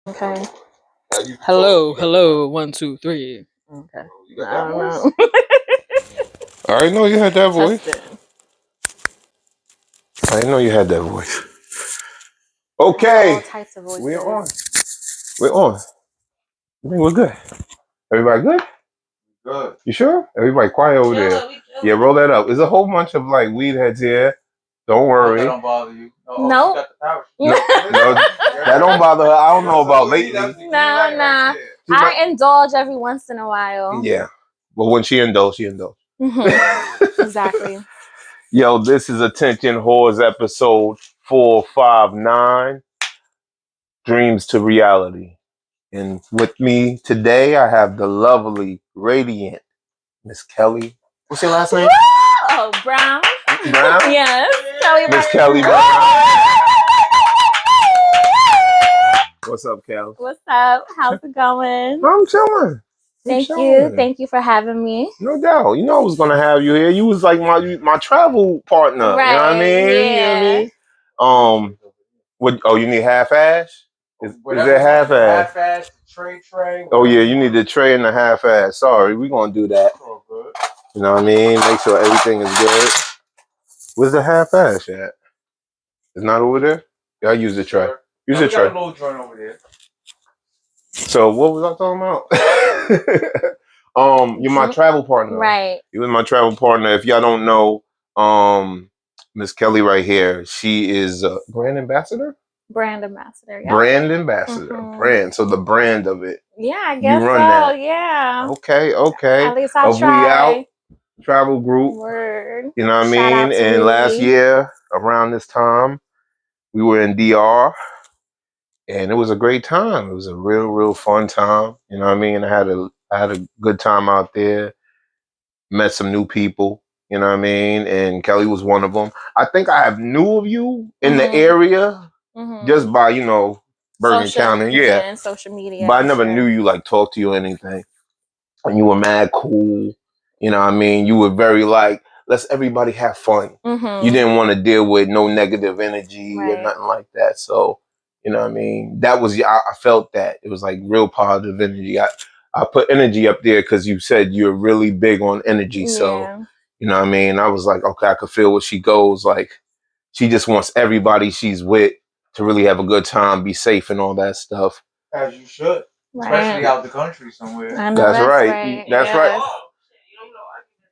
Okay. Hello, hello. 1, 2, 3. Okay. You got I that don't voice? know. I didn't know you had that voice. Testing. I didn't know you had that voice. I have Okay, all types of voices. we're on. We're on. I think we're good. Everybody good? Good. You sure? Everybody quiet over there. Yeah, roll that up. There's a whole bunch of like weed heads here. Don't worry. That don't bother you. No. No, that don't bother her. I don't know about lately. Nah. I indulge every once in a while. Yeah. But when she indulge, she indulge. Exactly. Yo, this is Attention Whores episode 459, Dreams to Reality. And with me today, I have the lovely, radiant Miss Kelly. What's your last name? Oh, Brown. Brown? Yes. Kelly Miss Kelly Brown. What's up, Kel? What's up? How's it going? I'm chilling. Thank you. Thank you for having me. No doubt. You know I was gonna have you here. You was like my travel partner. Right. You know what I mean? Yeah. You know what I mean? What? Oh, you need half ash? Is it half ash? Half ash, tray. Oh yeah, you need the tray and the half ash. Sorry, we're gonna do that. You know what I mean? Make sure everything is good. Where's the half ash at? It's not over there? Yeah, I use the tray. Use the tray. Got a little joint over there. So what was I talking about? You're my travel partner. Right. You was my travel partner. If y'all don't know, Miss Kelly right here, she is a brand ambassador. Brand ambassador. Yeah. Brand ambassador. Brand. So the brand of it. Yeah, I guess you run so. That. Yeah. Okay. At least I try. We Out travel group. Word. You know what I Shout out mean? to And Louis. last year around this time, we were in DR. And it was a great time. It was a real fun time. You know what I mean? I had a good time out there. Met some new people. You know what I mean? And Kelly was one of them. I think I have knew of you in the area just by, Bergen County. Yeah. And social media. But I never knew you, like, talk to you or anything. And you were mad cool. You know what I mean? You were very like, let's everybody have fun. You didn't want to deal with no negative energy or nothing like that. So, you know what I mean? That was, I felt that. It was like real positive energy. I put energy up there because you said you're really big on energy. So, you know what I mean? I was like, okay, I could feel what she goes. Like, she just wants everybody she's with to really have a good time, be safe and all that stuff. As you should. Especially out the country somewhere. That's right. That's right.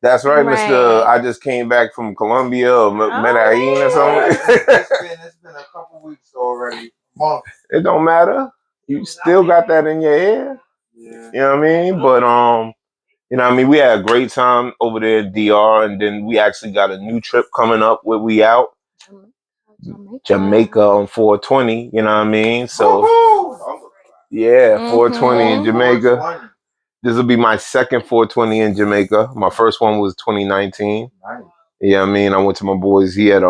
That's right, Mr. I just came back from Colombia or Medellin or something. It's been a couple weeks already. Month. It don't matter. You still got that in your head. Yeah. You know what I mean? But you know what I mean? We had a great time over there at DR, and then we actually got a new trip coming up where we out. Jamaica on 420, you know what I mean? So yeah, 420 in Jamaica. This will be my second 420 in Jamaica. My first one was 2019. Nice. Yeah, I mean, I went to my boys. He had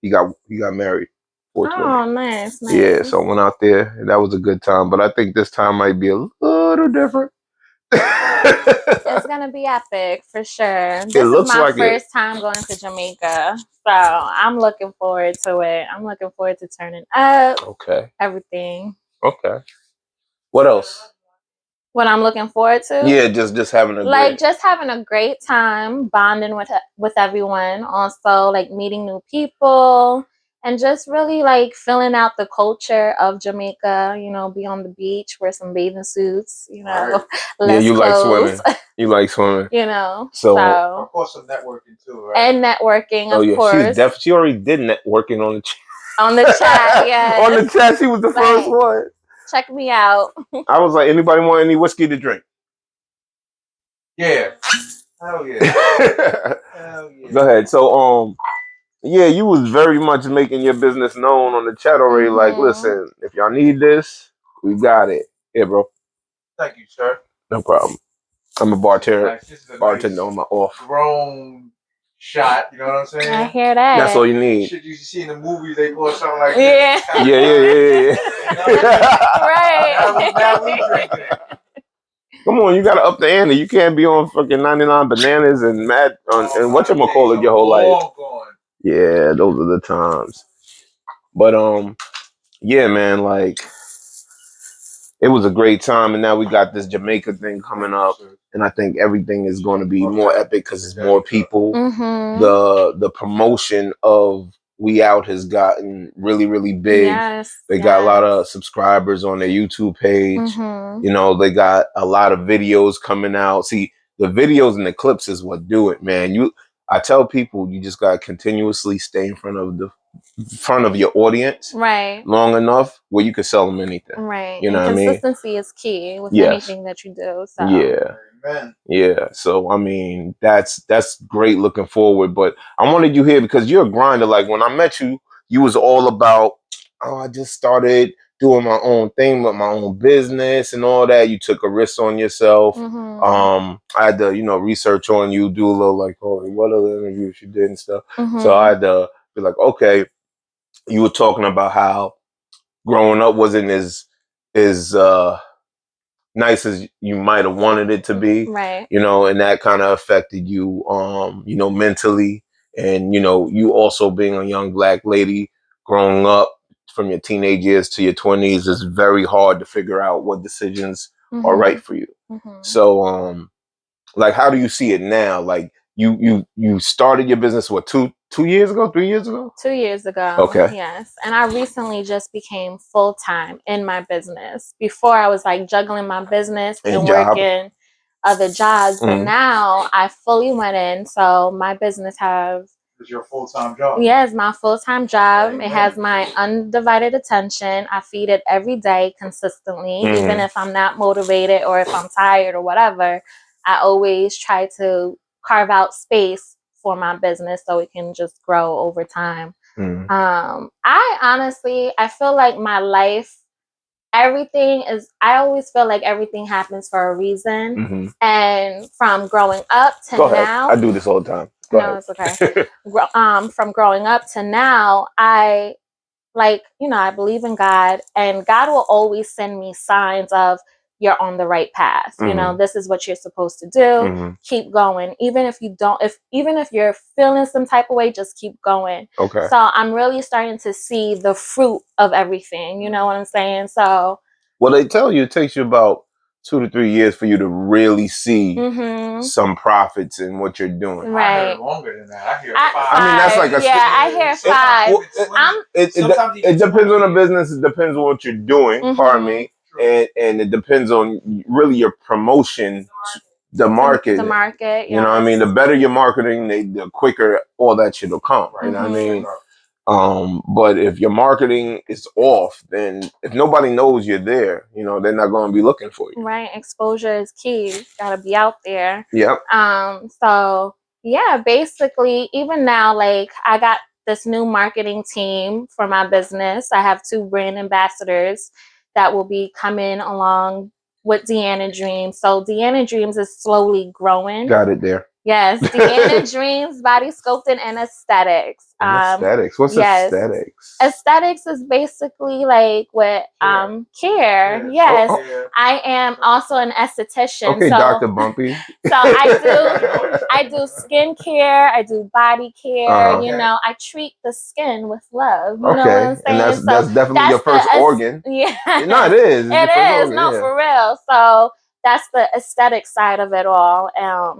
he got married. 420. Oh, nice. Yeah, so I went out there. That was a good time. But I think this time might be a little different. It's gonna be epic for sure. This is my first time going to Jamaica, so I'm looking forward to it. I'm looking forward to turning up. Okay. Everything. Okay. What else? What I'm looking forward to? Yeah, just having just having a great time, bonding with everyone. Also, like meeting new people. And just really like filling out the culture of Jamaica, be on the beach, wear some bathing suits, Right. less you clothes. Like swimming. You like swimming. So of course some networking too, right? And networking, of course. She already did networking on the chat. On the chat, yeah. On the chat, she was the first one. Check me out. I was like, anybody want any whiskey to drink? Yeah. Hell yeah. Hell yeah. Go ahead. So yeah, you was very much making your business known on the chat already. Like, listen, if y'all need this, we got it. Yeah, bro. Thank you, sir. No problem. I'm a bartender. Bartender on my off. Grown shot, you know what I'm saying? I hear that. That's all you need. Shit you see in the movies, they pour something like this. Yeah. Right. Now we drinking it. Come on, you gotta up the ante. You can't be on fucking 99 bananas and and whatchamacallit your whole life. Yeah, those are the times. But yeah, man, like it was a great time, and now we got this Jamaica thing coming up, and I think everything is going to be more epic because it's more people. The promotion of We Out has gotten really, really big. Yes, they got a lot of subscribers on their YouTube page. You know, they got a lot of videos coming out. See, the videos and the clips is what do it, man. I tell people you just gotta continuously stay in front of your audience, long enough where you can sell them anything. You know what I mean? Consistency is key with anything that you do. So. Yeah. So I mean, that's great looking forward. But I wanted you here because you're a grinder. Like when I met you, you was all about, oh, I just started doing my own thing with my own business and all that. You took a risk on yourself. I had to, research on you, do a little like, oh, what other interviews you did and stuff. So I had to be like, okay, you were talking about how growing up wasn't as nice as you might have wanted it to be, and that kind of affected you, mentally. And, you also being a young Black lady growing up from your teenage years to your 20s is very hard to figure out what decisions are right for you. So, like, how do you see it now? Like, you started your business, what, 2 years ago, 3 years ago? 2 years ago. Okay. Yes. And I recently just became full-time in my business. Before I was like juggling my business and working other jobs. But now I fully went in. So my business It's your full-time job. Yeah, it's my full-time job. It has my undivided attention. I feed it every day consistently, even if I'm not motivated or if I'm tired or whatever. I always try to carve out space for my business so it can just grow over time. I feel like my life, I always feel like everything happens for a reason. And from growing up to now, I do this all the time. It's okay. From growing up to now, I believe in God, and God will always send me signs of you're on the right path. This is what you're supposed to do. Keep going. Even if you're feeling some type of way, just keep going. Okay. So I'm really starting to see the fruit of everything. You know what I'm saying? So. Well, they tell you it takes you about 2 to 3 years for you to really see some profits in what you're doing. Right. I hear longer than that. I hear 5. I mean, that's like I hear 5. It depends on the business. It depends on what you're doing. Pardon me. And it depends on really your promotion, the market. The market. You know what I mean? The better your marketing, the quicker all that shit will come. You know what I mean? But if your marketing is off, then if nobody knows you're there, they're not going to be looking for you. Right. Exposure is key. You gotta be out there. Yep. So yeah, basically, even now, like I got this new marketing team for my business. I have 2 brand ambassadors that will be coming along with DEANNA Dreams. So DEANNA Dreams is slowly growing. Got it there. Yes, DEANNA Dreams, body sculpting, and aesthetics. Aesthetics. What's aesthetics? Aesthetics is basically like what care. Yes, I am also an esthetician. Okay, so, Dr. Bumpy. So I do skincare. I do body care. I treat the skin with love. You know what I'm saying? And that's definitely your first organ. Yeah, no, it is. It is. No, for real. So. That's the aesthetic side of it all.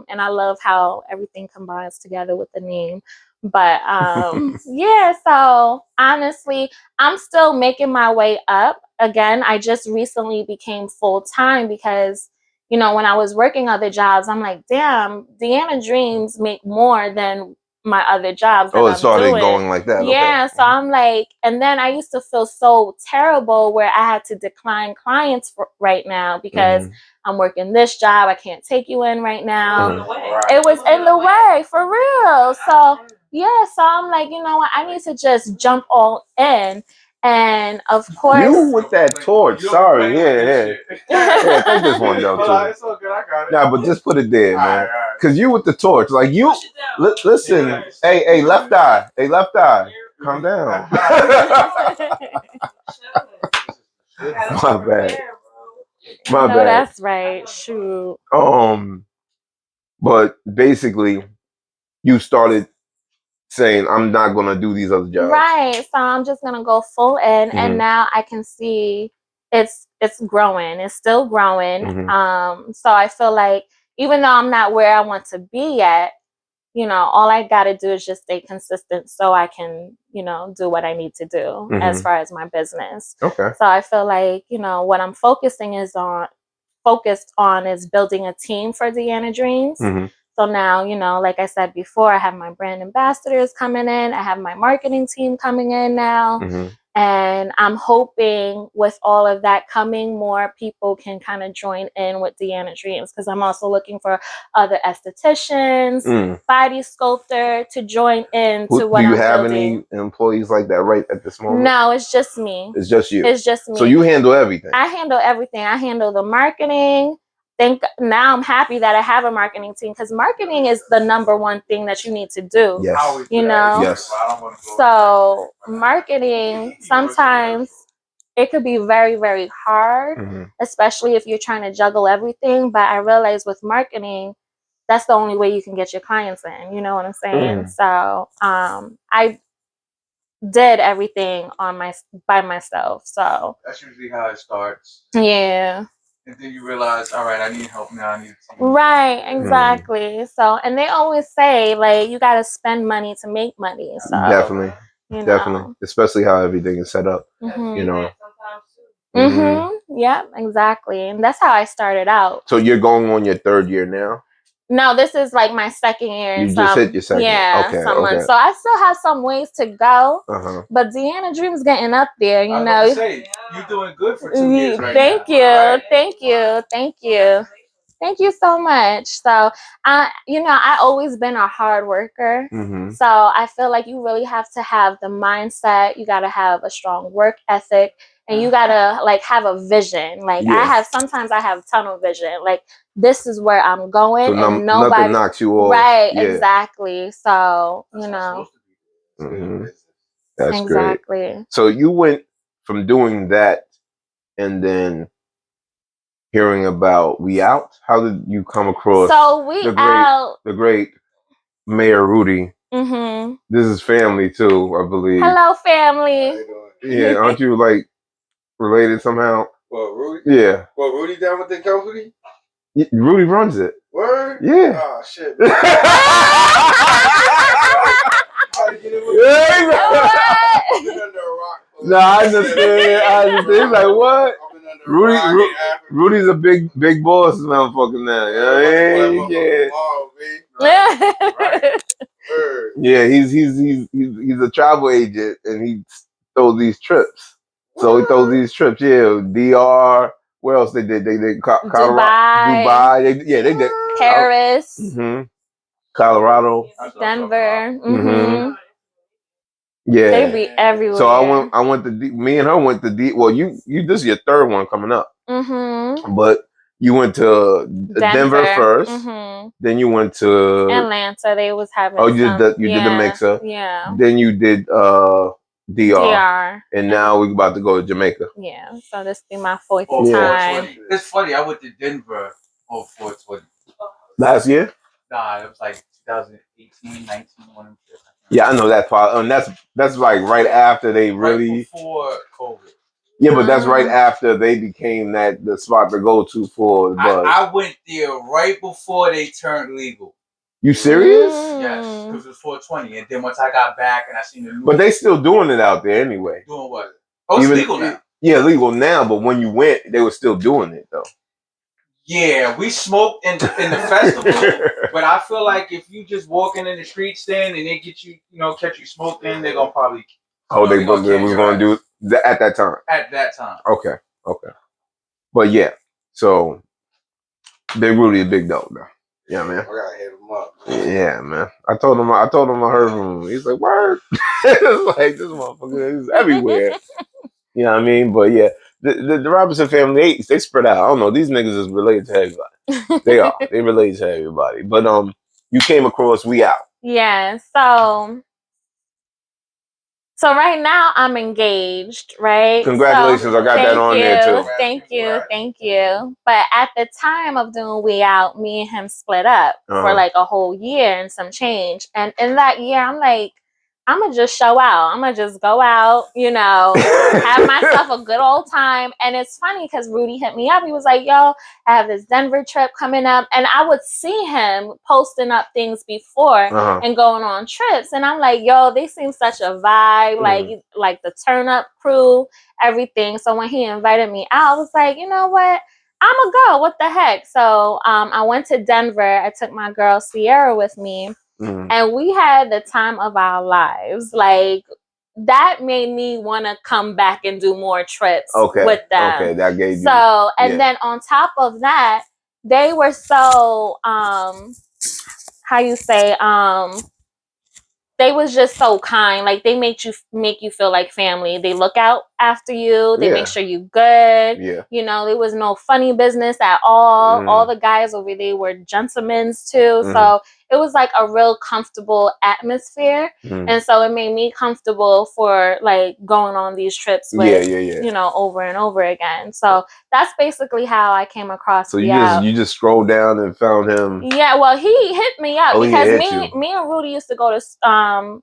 And I love how everything combines together with the name. But yeah, so honestly, I'm still making my way up. Again, I just recently became full-time because, when I was working other jobs, I'm like, damn, DEANNA Dreams make more than my other jobs. Oh, it started going like that. Yeah, so I'm like, and then I used to feel so terrible where I had to decline clients right now because I'm working this job. I can't take you in right now. It was in the way, for real. So yeah, so I'm like, you know what? I need to just jump all in. And of course, you with that torch. Sorry, yeah. Take this one though too. It's all good. I got it. Nah, but just put it there, man. Cause you with the torch, like you. Listen, hey, left eye, calm down. My bad. My bad. That's right. Shoot. But basically, you started saying, I'm not going to do these other jobs. Right. So I'm just going to go full in. And now I can see it's growing. It's still growing. Mm-hmm. So I feel like even though I'm not where I want to be yet, you know, all I got to do is just stay consistent so I can, you know, do what I need to do as far as my business. Okay. So I feel like, you know, what I'm focused on is building a team for DEANNA Dreams. Mm-hmm. So now, you know, like I said before, I have my brand ambassadors coming in. I have my marketing team coming in now. Mm-hmm. And I'm hoping with all of that coming, more people can kind of join in with DEANNA Dreams, because I'm also looking for other estheticians, body sculptor to join in to what Do you I'm have building. any employees like that right at this moment? No, it's just me. It's just you. It's just me. So you handle everything. I handle everything. I handle the marketing. Now I'm happy that I have a marketing team, because marketing is the number one thing that you need to do. Yes. You know? Yes. So marketing, sometimes it could be very, very hard, especially if you're trying to juggle everything. But I realize with marketing, that's the only way you can get your clients in. You know what I'm saying? So I did everything by myself. So that's usually how it starts. Yeah. And then you realize, all right, I need help now. I need a team. Right, exactly. So, and they always say, like, you got to spend money to make money. So Definitely. You know. Definitely. Especially how everything is set up. You know. Yeah, exactly. And that's how I started out. So you're going on your 3rd year now? No, this is like my 2nd year. You just hit your 2nd. Yeah, okay, some months. So I still have some ways to go. But DEANNA Dream's getting up there, you know. I was gonna say, you're doing good for 2 years right Thank now. you. Right. Thank you. Thank you. Thank you so much. So, you know, I always been a hard worker. So I feel like you really have to have the mindset. You got to have a strong work ethic, and you got to like have a vision. Like sometimes I have tunnel vision. Like, this is where I'm going, so and nobody nothing knocks you off. Right, exactly. So, you know. That's exactly. Great. So you went from doing that and then hearing about We Out. How did you come across the great Mayor Rudy? This is family too, I believe. Hello, family. Yeah, aren't you like related somehow? What, Rudy? Yeah. What, Rudy down with the company? Rudy runs it. Word? Yeah. Oh shit. No, I understand. He's like, what? Rudy's a big boss, motherfucker now. You know what I mean? Yeah, he's a travel agent, and he throws these trips. So he throws these trips. Yeah, DR. Where else they did? They did Dubai. They did Paris. Colorado. Denver. Yeah, they be everywhere. So I went to me and her went to well, you this is your 3rd one coming up. But you went to Denver first. Then you went to Atlanta. They was having. Oh, you did the mixer. Yeah. Then you did DR. And now we're about to go to Jamaica. Yeah. So this be my 4th time. It's funny. I went to Denver on 420. Last year? Nah, it was like 2018, 19. Yeah, I know that part. And that's like right after they really right before COVID. Yeah, but that's right after they became the spot to go to for the buzz. I went there right before they turned legal. You serious? Yes, because it was 420. And then once I got back and I seen the news. But they still doing it out there anyway. Doing what? Oh, it's legal now. Yeah, legal now. But when you went, they were still doing it though. Yeah, we smoked in the festival, but I feel like if you just walking in the streets then and they get you, catch you smoking, they're gonna probably. They was gonna do it at that time. At that time. Okay. But yeah, so Big Rudy a big dog now. Yeah, man. I gotta hit him up. Yeah, man. I told him I heard from him. He's like, word. It's like this motherfucker is everywhere. You know what I mean? But yeah, the Robinson family, they spread out. I don't know. These niggas is related to everybody. They are. They related to everybody. But you came across We Out. Yeah. So right now I'm engaged, right? Congratulations. I got that on there too. Thank you. But at the time of doing We Out, me and him split up for like a whole year and some change. And in that year, I'm like, I'm gonna just show out. I'm gonna just go out, you know, have myself a good old time. And it's funny because Rudy hit me up. He was like, yo, I have this Denver trip coming up. And I would see him posting up things before and going on trips. And I'm like, yo, they seem such a vibe, like the turn up crew, everything. So when he invited me out, I was like, you know what? I'm gonna go. What the heck? So I went to Denver. I took my girl Sierra with me. And we had the time of our lives. Like, that made me want to come back and do more trips with them. Okay, that gave you. So, and then on top of that, they were so, how you say, they was just so kind. Like, they make you feel like family. They look out after you. They make sure you good. Yeah. You know, there was no funny business at all. All the guys over there were gentlemen too. So it was like a real comfortable atmosphere. And so it made me comfortable for like going on these trips with, you know, over and over again. So that's basically how I came across. So you just scrolled down and found him. Yeah, well, he hit me up because me and Rudy used to go to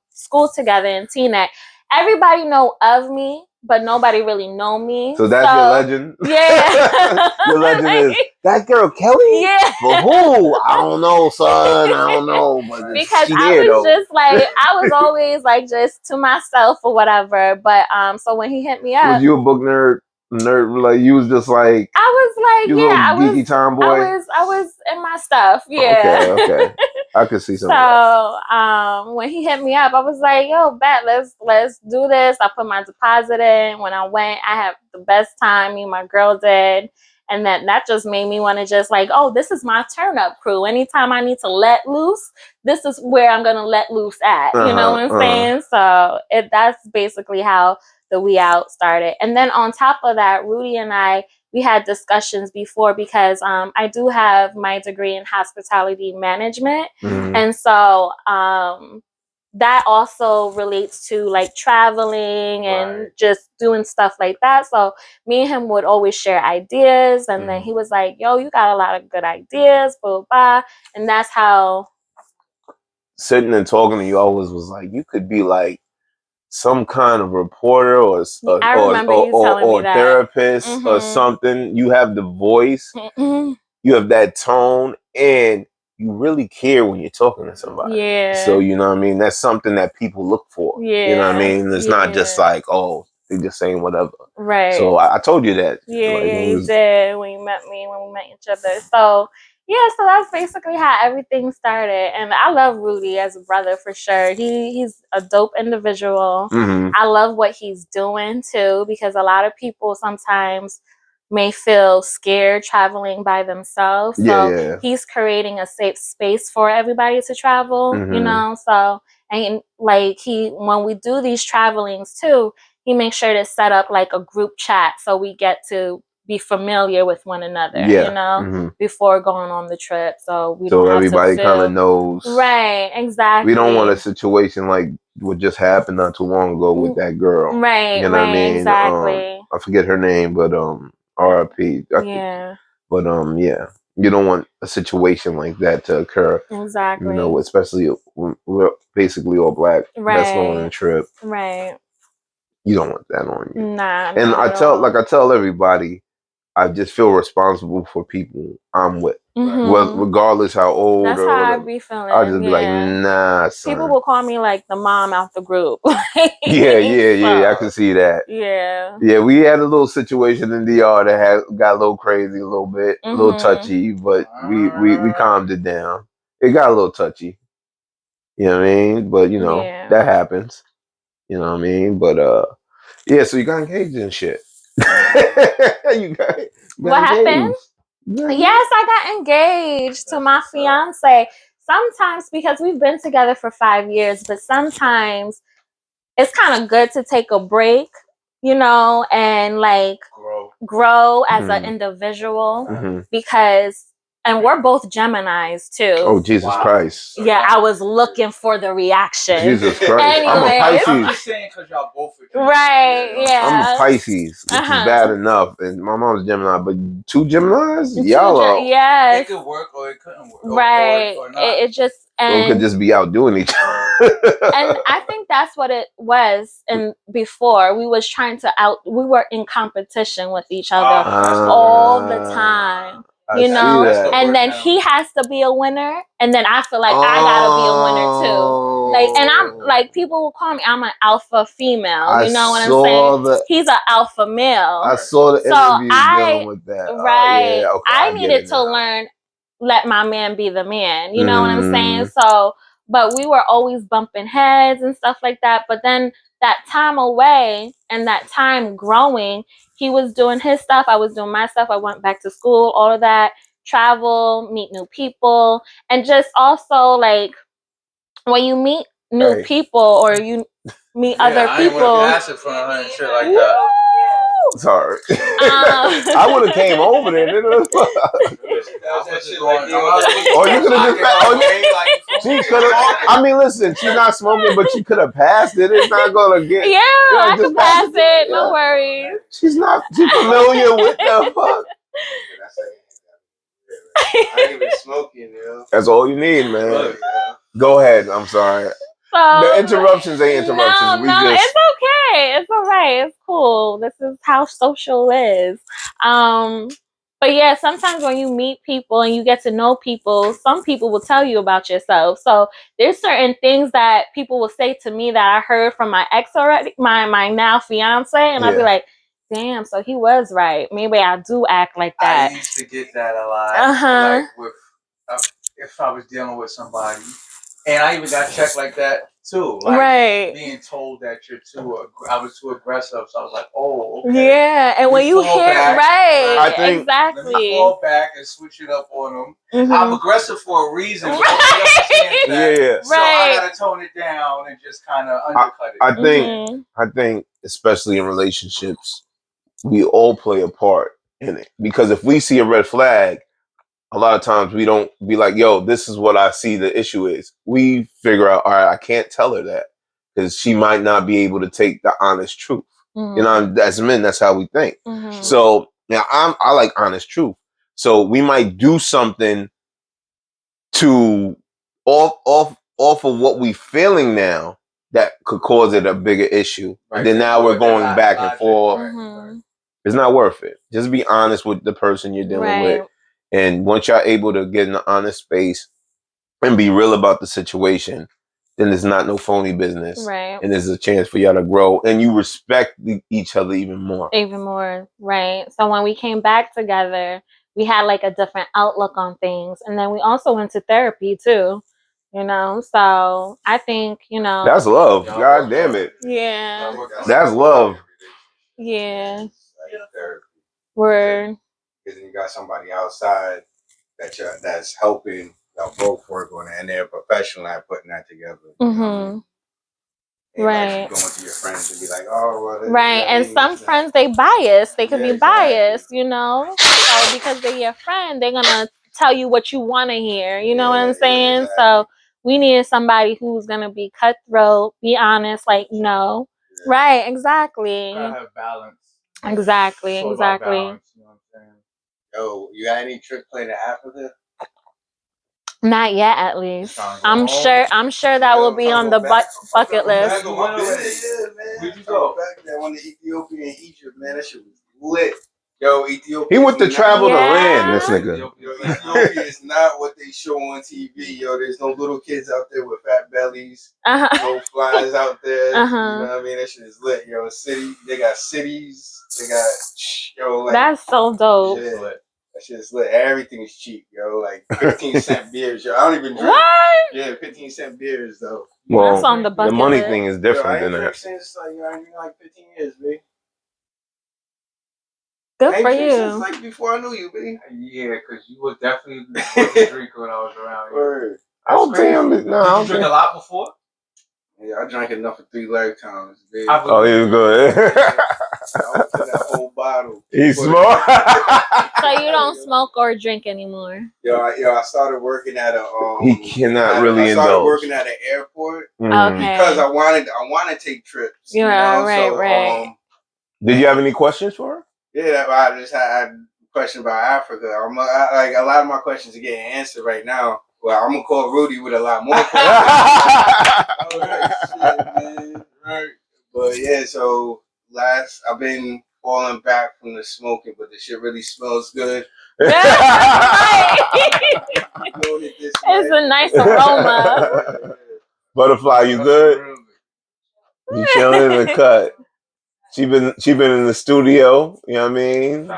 school together in Teaneck. Everybody know of me, but nobody really know me. So that's your legend? Yeah. Your legend is, that girl Kelly? Yeah. But who? I don't know, son. I don't know. But because I was just like, I was always like just to myself or whatever. But so when he hit me up. Was you a book nerd? Like, you was just like, I was like, yeah, geeky tomboy. I was in my stuff. Yeah. Okay. I could see something. So when he hit me up, I was like, yo, bet, let's do this. I put my deposit in. When I went, I had the best time. Me and my girl did. And that just made me want to just like, oh, this is my turn up crew. Anytime I need to let loose, this is where I'm gonna let loose at. You know what I'm saying? So that's basically how the We Out started. And then on top of that, Rudy and I, we had discussions before because I do have my degree in hospitality management. And so that also relates to like traveling and just doing stuff like that. So me and him would always share ideas. And then he was like, yo, you got a lot of good ideas, blah, blah, blah. And that's how. Sitting and talking to you always was like, you could be like some kind of reporter or therapist or something. You have the voice, you have that tone, and you really care when you're talking to somebody. Yeah. So, you know what I mean? That's something that people look for. Yeah. You know what I mean? It's not just like, oh, they're just saying whatever. Right. So I told you that. Yeah, like, you did when you met me, when we met each other. So yeah, so that's basically how everything started. And I love Rudy as a brother for sure. He's a dope individual. I love what he's doing too, because a lot of people sometimes may feel scared traveling by themselves. So he's creating a safe space for everybody to travel, you know. So, and like when we do these travelings too, he makes sure to set up like a group chat so we get to be familiar with one another, you know, before going on the trip. So we don't have everybody to kind of knows. Right, exactly. We don't want a situation like what just happened not too long ago with that girl. Right, you know what I mean? Exactly. I forget her name, but R.I.P. Yeah. But yeah, you don't want a situation like that to occur. Exactly. You know, especially when we're basically all black. That's going on a trip. Right. You don't want that on you. Nah. And I tell everybody, I just feel responsible for people I'm with. Regardless how old That's or how whatever. I be feeling. I'll just be like, nah, son. People will call me like the mom out the group. Yeah. I can see that. Yeah. Yeah, we had a little situation in DR that got a little crazy, a little bit, a little touchy, but we calmed it down. It got a little touchy. You know what I mean? But you know, that happens. You know what I mean? But yeah, so you got engaged and shit. you got what happened? Yes, I got engaged to my fiance. Sometimes, because we've been together for 5 years, but sometimes it's kind of good to take a break, you know, and like grow as an individual because. And we're both Geminis too. Oh, Jesus Christ. Yeah, I was looking for the reaction. Jesus Christ. Anyway. I'm a Pisces. I'm just saying because y'all both are Geminis. Right, yeah. I'm a Pisces, which is bad enough. And my mom's Gemini, but 2 Geminis? Y'all are. Yes. It could work or it couldn't work. Right. Or not. It just, we could just be out doing each other. And I think that's what it was. And before we were in competition with each other all the time. You know, and then he has to be a winner, and then I feel like I gotta be a winner too. Like, and I'm like, people will call me, I'm an alpha female. You know what I'm saying? He's an alpha male. I saw the interview dealing with that. Right. Yeah, okay, I needed to learn, let my man be the man. You know what I'm saying? So, but we were always bumping heads and stuff like that. But then that time away and that time growing, he was doing his stuff. I was doing my stuff. I went back to school, all of that, travel, meet new people. And just also like when you meet new people or you meet other people. I ain't for and shit like that. Sorry. I would have came over there. Oh, you could have just. She could have. I mean, listen, she's not smoking, but she could have passed it. It's not gonna get. Yeah, I can pass it. No worries. She's not. She's familiar with the fuck. I ain't even smoking, yo. That's all you need, man. Go ahead. I'm sorry. So, the interruptions ain't interruptions. It's okay. It's all right. It's cool. This is how social is. But yeah, sometimes when you meet people and you get to know people, some people will tell you about yourself. So there's certain things that people will say to me that I heard from my ex already, my now fiance, and I'll be like, damn, so he was right. Maybe I do act like that. I used to get that a lot. Like with if I was dealing with somebody, and I even got checked like that too. Like being told that I was too aggressive. So I was like, oh, okay. Yeah, and when you hear I think, exactly, let me fall back and switch it up on them. I'm aggressive for a reason. So I gotta tone it down and just kind of undercut it. I think, especially in relationships, we all play a part in it. Because if we see a red flag, a lot of times we don't be like, yo, this is what I see the issue is. We figure out, all right, I can't tell her that because she might not be able to take the honest truth. You know, as men, that's how we think. So now I like honest truth. So we might do something to off of what we feeling now that could cause it a bigger issue. Right. And then now we're going back and forth. It's not worth it. Just be honest with the person you're dealing with. And once y'all able to get in an honest space and be real about the situation, then there's not no phony business. Right. And there's a chance for y'all to grow and you respect each other even more. Even more, right. So when we came back together, we had like a different outlook on things. And then we also went to therapy too, you know? So I think, you know. That's love. God damn it. Yeah. That's love. Yeah. Word. Because you got somebody outside that's helping y'all both work on it, and they're professional at putting that together. Right. Like going to your friends and be like, oh, well, right. And some friends, they biased. They could be biased, you know? So because they're your friend, they're going to tell you what you want to hear. You know what I'm saying? Exactly. So we needed somebody who's going to be cutthroat, be honest, like, no. Yeah. Right. Exactly. You gotta have balance. Exactly. So exactly. Balance, you know what I'm saying? Yo, you got any trip planned to Africa? Not yet, at least. I'm sure that will be on the bucket list. Where'd you go? Back there on the Ethiopia and Egypt, man. That shit was lit. Yo, Ethiopia. He went to travel to land, this nigga. Yo, Ethiopia is not what they show on TV. Yo, there's no little kids out there with fat bellies. No flies out there. You know what I mean? That shit is lit. Yo, they got cities. They got, yo, like. That's so dope. Yeah. That shit is lit. Everything is cheap, yo. Like 15-cent beers, yo. I don't even drink. What? Yeah, 15-cent beers, though. Well, that's on the bucket the money list. thing is different than that. I ain't since like 15 years, B. Good for you. Since like before I knew you, B. Yeah, because you were definitely a drinker when I was around here. Oh, damn. Did you drink a lot before? Yeah, I drank enough for 3 lifetimes, B. Oh, he was good. I would put that whole bottle. He's smart. So you don't smoke or drink anymore? Yo, I started working at a. He cannot really indulge. I started working at an airport because I wanted to take trips. Yeah, you know? right. Did you have any questions for her? Yeah, I just had a question about Africa. Like a lot of my questions are getting answered right now. Well, I'm gonna call Rudy with a lot more questions. Shit, man. Right. But yeah, so I've been falling back from the smoking, but the shit really smells good. It's a nice aroma. Butterfly, you good? You chilling in the cut. She been in the studio, you know what I mean?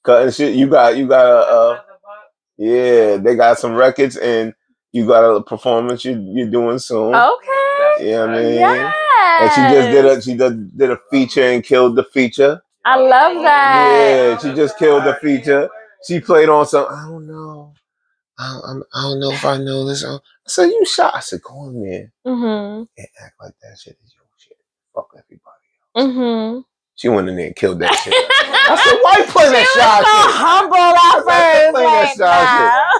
Cutting shit. You got yeah, they got some records and you got a performance you're doing soon. Okay. You know what I mean? Yes. And she just did a feature and killed the feature. I love that. Yeah, she just killed the feature. She played on some, I don't know. I don't know if I know this. I said, you shot. I said, go in there and act like that shit is your shit. Fuck everybody else. She went in there and killed that shit. I said, why you playing that shot so shit? Humble at first. Like, that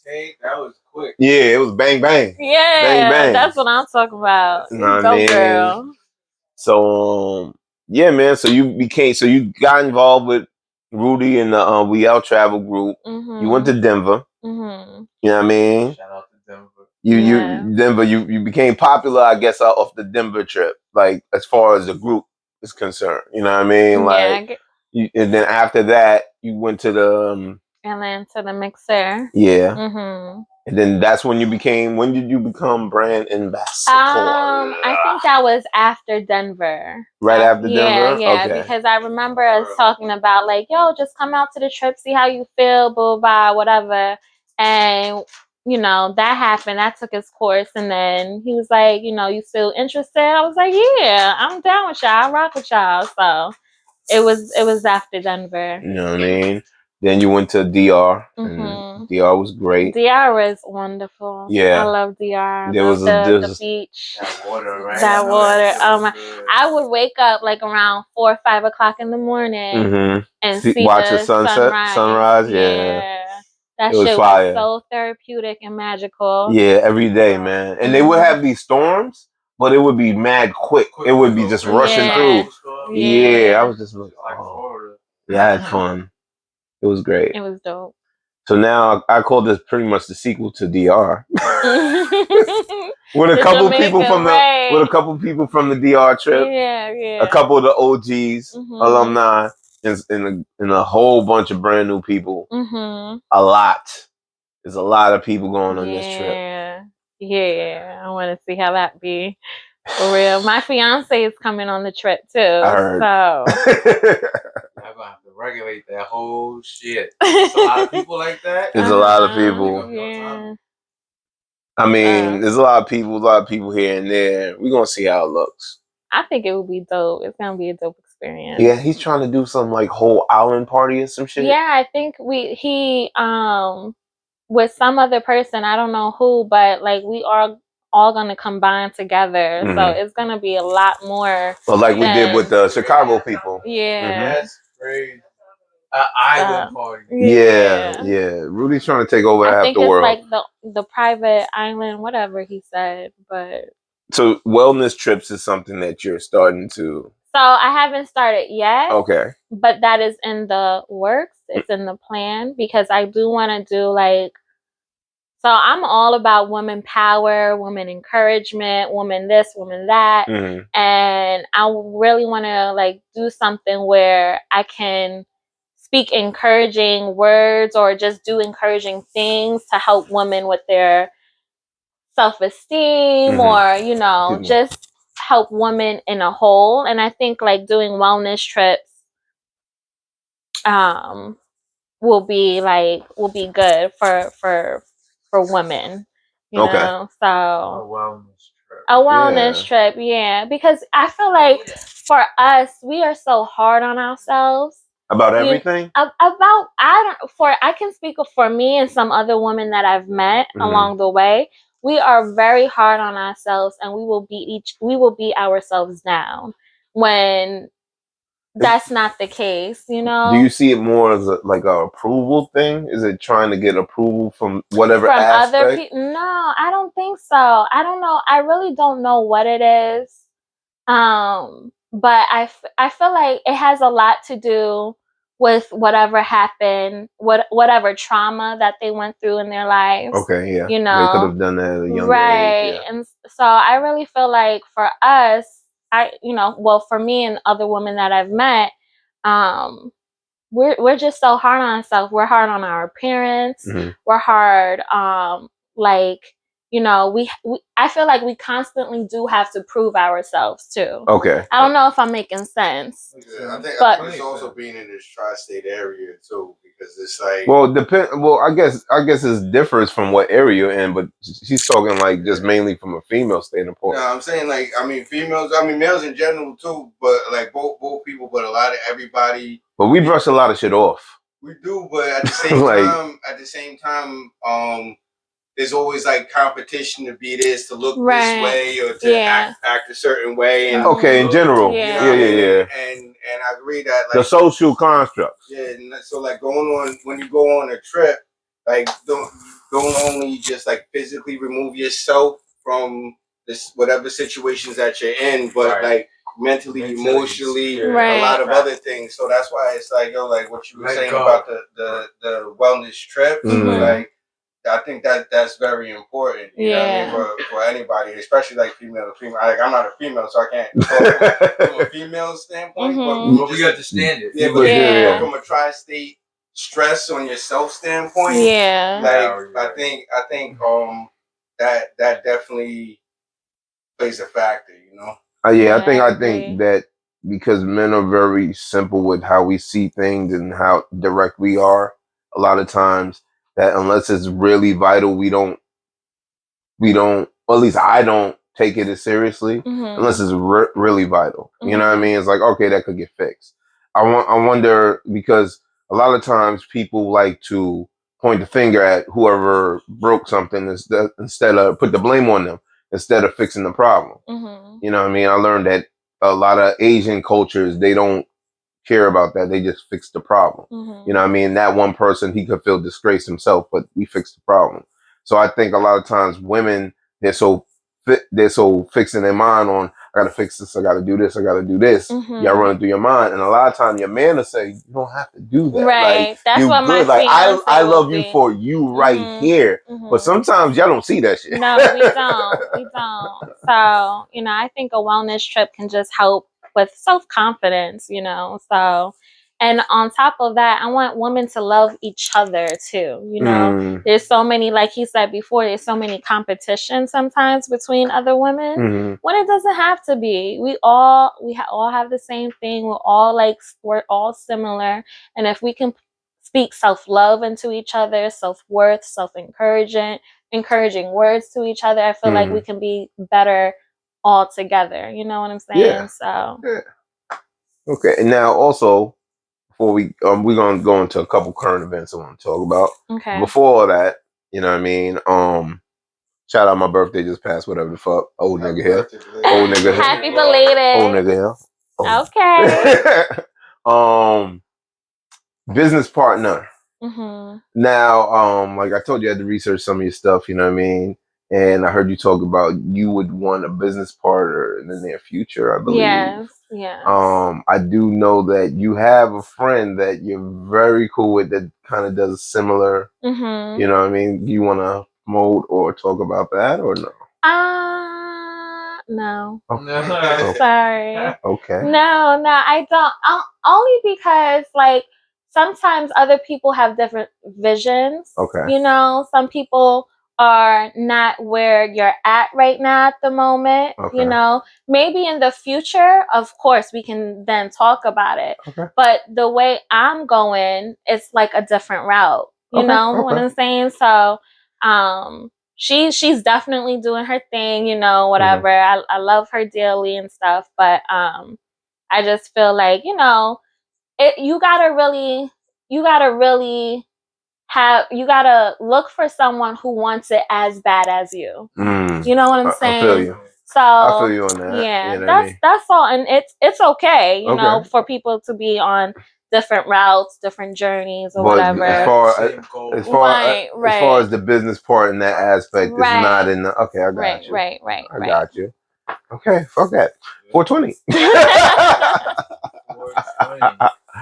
shit. That was quick. Yeah, it was bang bang. Yeah, bang bang. That's what I'm talking about. You know what Go I mean? girl. So yeah, man. So you got involved with Rudy and the We Out Travel group. You went to Denver. You know what I mean? Shout out to Denver. Denver. You became popular, I guess, off the Denver trip. Like as far as the group is concerned, you know what I mean? Like, and then after that, you went to the Atlanta, the Mixer. Yeah. And then that's when you became. When did you become brand ambassador? I think that was after Denver. Right after Denver? Yeah. Okay. Because I remember us talking about like, yo, just come out to the trip, see how you feel, blah, blah, whatever. And, you know, that happened. That took its course. And then he was like, you know, you still interested? I was like, yeah, I'm down with y'all. I rock with y'all. So it was after Denver. You know what I mean? Then you went to DR, and DR was great. DR is wonderful. Yeah, I love DR. There was the beach. That water, right? That water. I would wake up like around 4 or 5 o'clock in the morning and see watch the sunrise. Yeah. That shit was so therapeutic and magical. Yeah, every day, man. And they would have these storms, but it would be mad quick. It would be just rushing through. Yeah, I was just like, oh. Yeah, I had fun. It was great. It was dope. So now I call this pretty much the sequel to DR. With a couple people from the DR trip. Yeah. A couple of the OGs, alumni, and a whole bunch of brand new people. A lot. There's a lot of people going on this trip. Yeah. I want to see how that be. For real. My fiance is coming on the trip too. I heard. So I'm gonna have to regulate that whole shit. There's a lot of people like that. There's a lot of people. Yeah. I mean, there's a lot of people here and there. We're gonna see how it looks. I think it will be dope. It's gonna be a dope experience. Yeah, he's trying to do some like whole island party or some shit. Yeah, I think he with some other person, I don't know who, but like we are all gonna combine together. So it's gonna be a lot more. Well, like we did with the Chicago people. Yeah. That's crazy. Island party. Yeah. Rudy's trying to take over half the world. I think it's like the private island, whatever he said. But so wellness trips is something that you're starting to. So I haven't started yet. Okay. But that is in the works. It's in the plan because I do want to do like. So I'm all about woman power, woman encouragement, woman this, woman that. And I really want to like do something where I can speak encouraging words or just do encouraging things to help women with their self-esteem or, you know, just help women in a whole. And I think like doing wellness trips will be good for women. You know? So a wellness trip, yeah. Because I feel like for us, we are so hard on ourselves. About everything? I can speak for me and some other women that I've met along the way. We are very hard on ourselves and we will beat ourselves down when that's not the case, you know? Do you see it more as like a approval thing? Is it trying to get approval from whatever aspect? Other people? No, I don't think so. I don't know. I really don't know what it is. But I feel like it has a lot to do with whatever happened, whatever trauma that they went through in their lives. Okay, yeah. You know, they could have done that at a younger age. Yeah. And so I really feel like for us, for me and other women that I've met, we're just so hard on ourselves. We're hard on our parents. We're hard, I feel like we constantly do have to prove ourselves too. Okay. I don't know if I'm making sense. I think it's also being in this tri-state area too, because it's like. Well, I guess it differs from what area you're in, but she's talking like just mainly from a female standpoint. No, I'm saying females. Males in general too, but like both people, but a lot of everybody. But we brush a lot of shit off. We do, but at the same time, there's always like competition to be this, to look this way, or to act a certain way. And in general, And I agree that the social constructs. Yeah, and so like when you go on a trip, like don't only just like physically remove yourself from this whatever situations that you're in, but like mentally, emotionally, a lot of other things. So that's why it's like like what you were saying about the wellness trip, like. I think that's very important. You know what I mean? For anybody, especially like female to female. Like I'm not a female, so I can't talk from a female standpoint. But we understand it. But from a tri-state stress on yourself standpoint, I think that definitely plays a factor. You know? I think that because men are very simple with how we see things and how direct we are, a lot of times. That unless it's really vital, we don't, well, at least I don't take it as seriously unless it's really vital. You know what I mean? It's like, okay, that could get fixed. I wonder, because a lot of times people like to point the finger at whoever broke something instead of put the blame on them instead of fixing the problem. You know what I mean? I learned that a lot of Asian cultures, they don't care about that. They just fix the problem. You know what I mean? That one person, he could feel disgraced himself, but we fixed the problem. So I think a lot of times women, they're so fixing their mind on, I gotta fix this, I gotta do this, I gotta do this. Y'all running through your mind. And a lot of times your man will say, you don't have to do that. Right. Like, that's you what good. My like I love you for you right here. But sometimes y'all don't see that shit. No, we don't. So, I think a wellness trip can just help with self-confidence, so, and on top of that, I want women to love each other too. There's so many, like he said before, there's so many competition sometimes between other women when it doesn't have to be. We all have the same thing. We're all similar, and if we can speak self-love into each other, self-worth, encouraging words to each other, I feel like we can be better all together. You know what I'm saying? Yeah. So. Yeah. Okay. And now also, before we're gonna go into a couple current events I want to talk about. Okay. Before all that, you know what I mean? Shout out, my birthday just passed, whatever the fuck. Old nigga here. Old nigga here. Happy belated. Old nigga here. Oh. Okay. Business partner. Now, like I told you, I had to research some of your stuff, you know what I mean? And I heard you talk about you would want a business partner in the near future, I believe. Yes. I do know that you have a friend that you're very cool with that kind of does similar, you know what I mean? Do you want to promote or talk about that or no? No. Okay. Sorry. Okay. No, I don't. Only because, like, sometimes other people have different visions. Okay. Some people are not where you're at right now at the moment. Okay. Maybe in the future, of course, we can then talk about it. Okay. But the way I'm going, it's like a different route. You know what I'm saying? So, she's definitely doing her thing, whatever. I love her dearly and stuff, but I just feel like, you gotta look for someone who wants it as bad as you. You know what I'm saying? I feel you. So I feel you on that. Yeah, you know that's all, and it's okay, you know, for people to be on different routes, different journeys, or whatever. As far as the business part in that aspect, it's not in the. Okay, I got you. Right. I got you. Okay, fuck that. 420.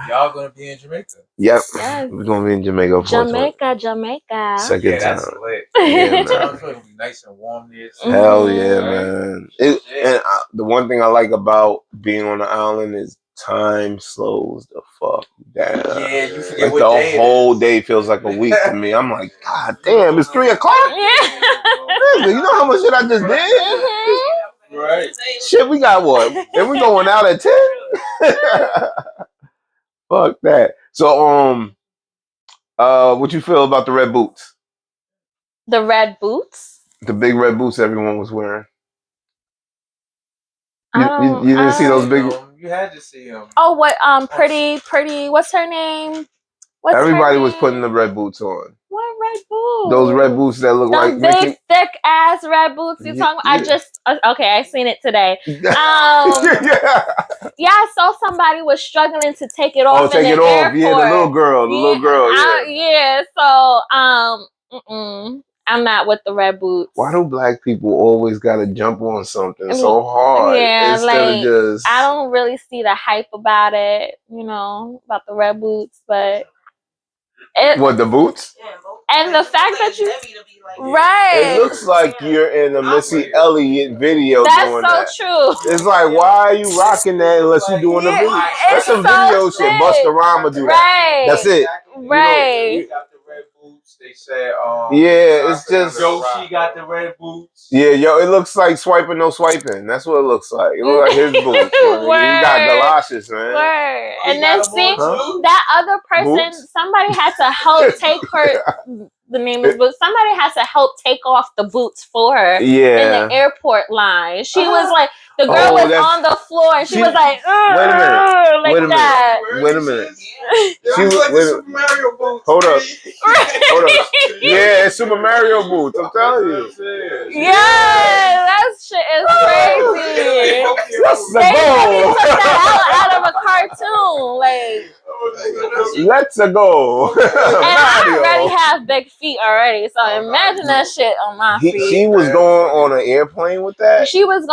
Y'all gonna be in Jamaica? Yep. Yes. We're gonna be in Jamaica for Jamaica. second time. That's lit. Yeah, man. It's gonna be nice and warm there. Hell yeah, man. The one thing I like about being on the island is time slows the fuck down. Yeah, you forget like what the day whole day feels like a week to me. I'm like, God damn, it's 3 o'clock. Yeah. You know how much shit I just did? Right. Shit, we got what? And we going out at 10? Fuck that. So what you feel about the red boots? The red boots? The big red boots everyone was wearing. You didn't see those big? You had to see them. Oh, what? Pretty. What's her name? Everybody was putting the red boots on. What red boots? Those red boots that look like big, thick ass red boots. You talking? Yeah. I seen it today. Yeah, I saw somebody was struggling to take it off. Take it off. Yeah, the little girl. Yeah. So I'm not with the red boots. Why do black people always gotta jump on something so hard? Yeah, instead of just. I don't really see the hype about it. About the red boots, but. What, the boots? And the fact that you right, it looks like you're in a Missy Elliott video. That's so true. It's like, why are you rocking that unless you're doing the video? That's some video shit. Busta Rhymes do that. Right. That's it. Right. They said, yeah, it's just Joshi got the red boots. Yeah, it looks like swiping, no swiping. That's what it looks like. It looks like his boots. He got galoshes, man. Word. And then see that other person, somebody had to help take her. The name is Boots. Somebody has to help take off the boots for her in the airport line. She was like, the girl was on the floor and she was like, wait a minute. She was like the Super Mario boots. Hold up. Yeah, it's Super Mario boots. I'm telling you. Yeah, that shit is crazy. That's the They goal. took that out of a cartoon. Like, let's go. And I already have big feet already, so imagine that shit on my feet. She was going on an airplane with that. She was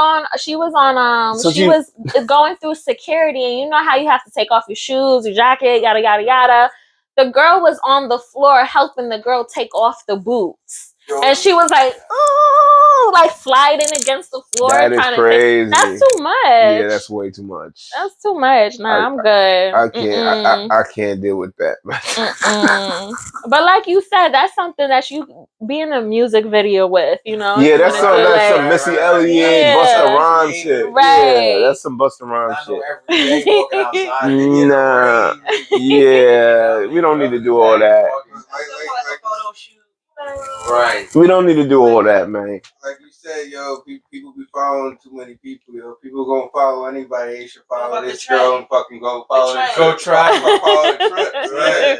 going through security, and you know how you have to take off your shoes, your jacket, yada yada yada. The girl was on the floor helping the girl take off the boots, and she was like, "Oh," like sliding against the floor. That is crazy. That's too much. Yeah, that's way too much. That's too much. Nah, I'm good. I can't. I can't deal with that. But like you said, that's something that you be in a music video with. Yeah, that's some Missy Elliott, Busta Rhymes shit. Right. Yeah, that's some Busta Rhymes shit. Nah. Yeah, we don't need to do all that. Right. We don't need to do all that, man. Like you said, people be following too many people, People gonna follow anybody. They should follow this girl and fucking go follow the trip. Go try. Follow the trip. Right.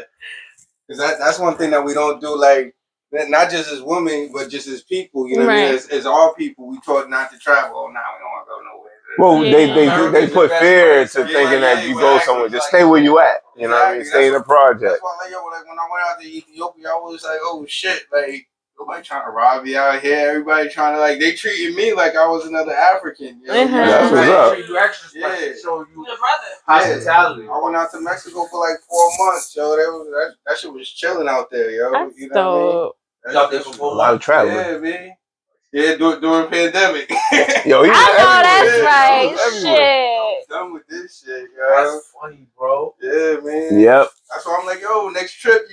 Because that's one thing that we don't do, like, not just as women, but just as people, what I mean? As all people, we taught not to travel. Oh, now we don't want to go nowhere. Well, they put fear to thinking that you go somewhere. Just stay where you at. You know what I mean? Stay in the project. That's why, like when I went out to Ethiopia, I was like, oh shit, like nobody trying to rob you out here. Everybody trying to they treated me like I was another African. That's what's up. You extra show you hospitality. I went out to Mexico for like 4 months, that shit was chilling out there, That's you know what I mean? Out there for a lot of traveling. Yeah, man. Yeah, during pandemic. Yo, I know that's right. Shit. I'm done with this shit, yo. That's funny, bro. Yeah, man. Yep. That's why I'm like, next trip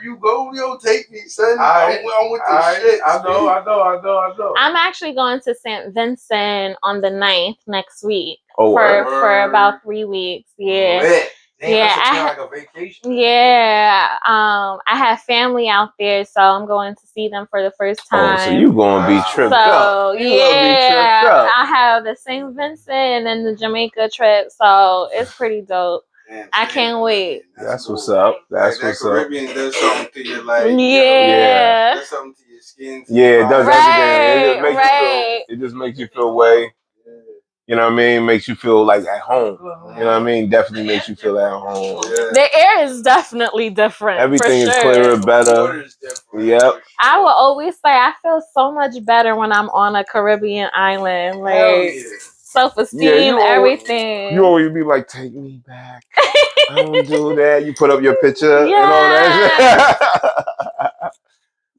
you go, take me, son. I'm with this shit. I know. I'm actually going to St. Vincent on the 9th next week for about 3 weeks. Yeah. Lit. Damn, Yeah, I like a vacation. Yeah, I have family out there, so I'm going to see them for the first time. Oh, so you gonna be tripped up? Yeah, I have the St. Vincent and then the Jamaica trip, so it's pretty dope. Damn, I can't wait. That's what's up. That's what's up. Caribbean does something to your life. Yeah. Does something to your skin. Yeah, it does everything. It just makes you feel way. You know what I mean? Makes you feel like at home. You know what I mean? Definitely makes you feel at home. Yeah. The air is definitely different. Everything is clearer, better. Yep. I will always say I feel so much better when I'm on a Caribbean island. Like, self-esteem, everything. You always be like, take me back. I don't do that. You put up your picture and all that shit.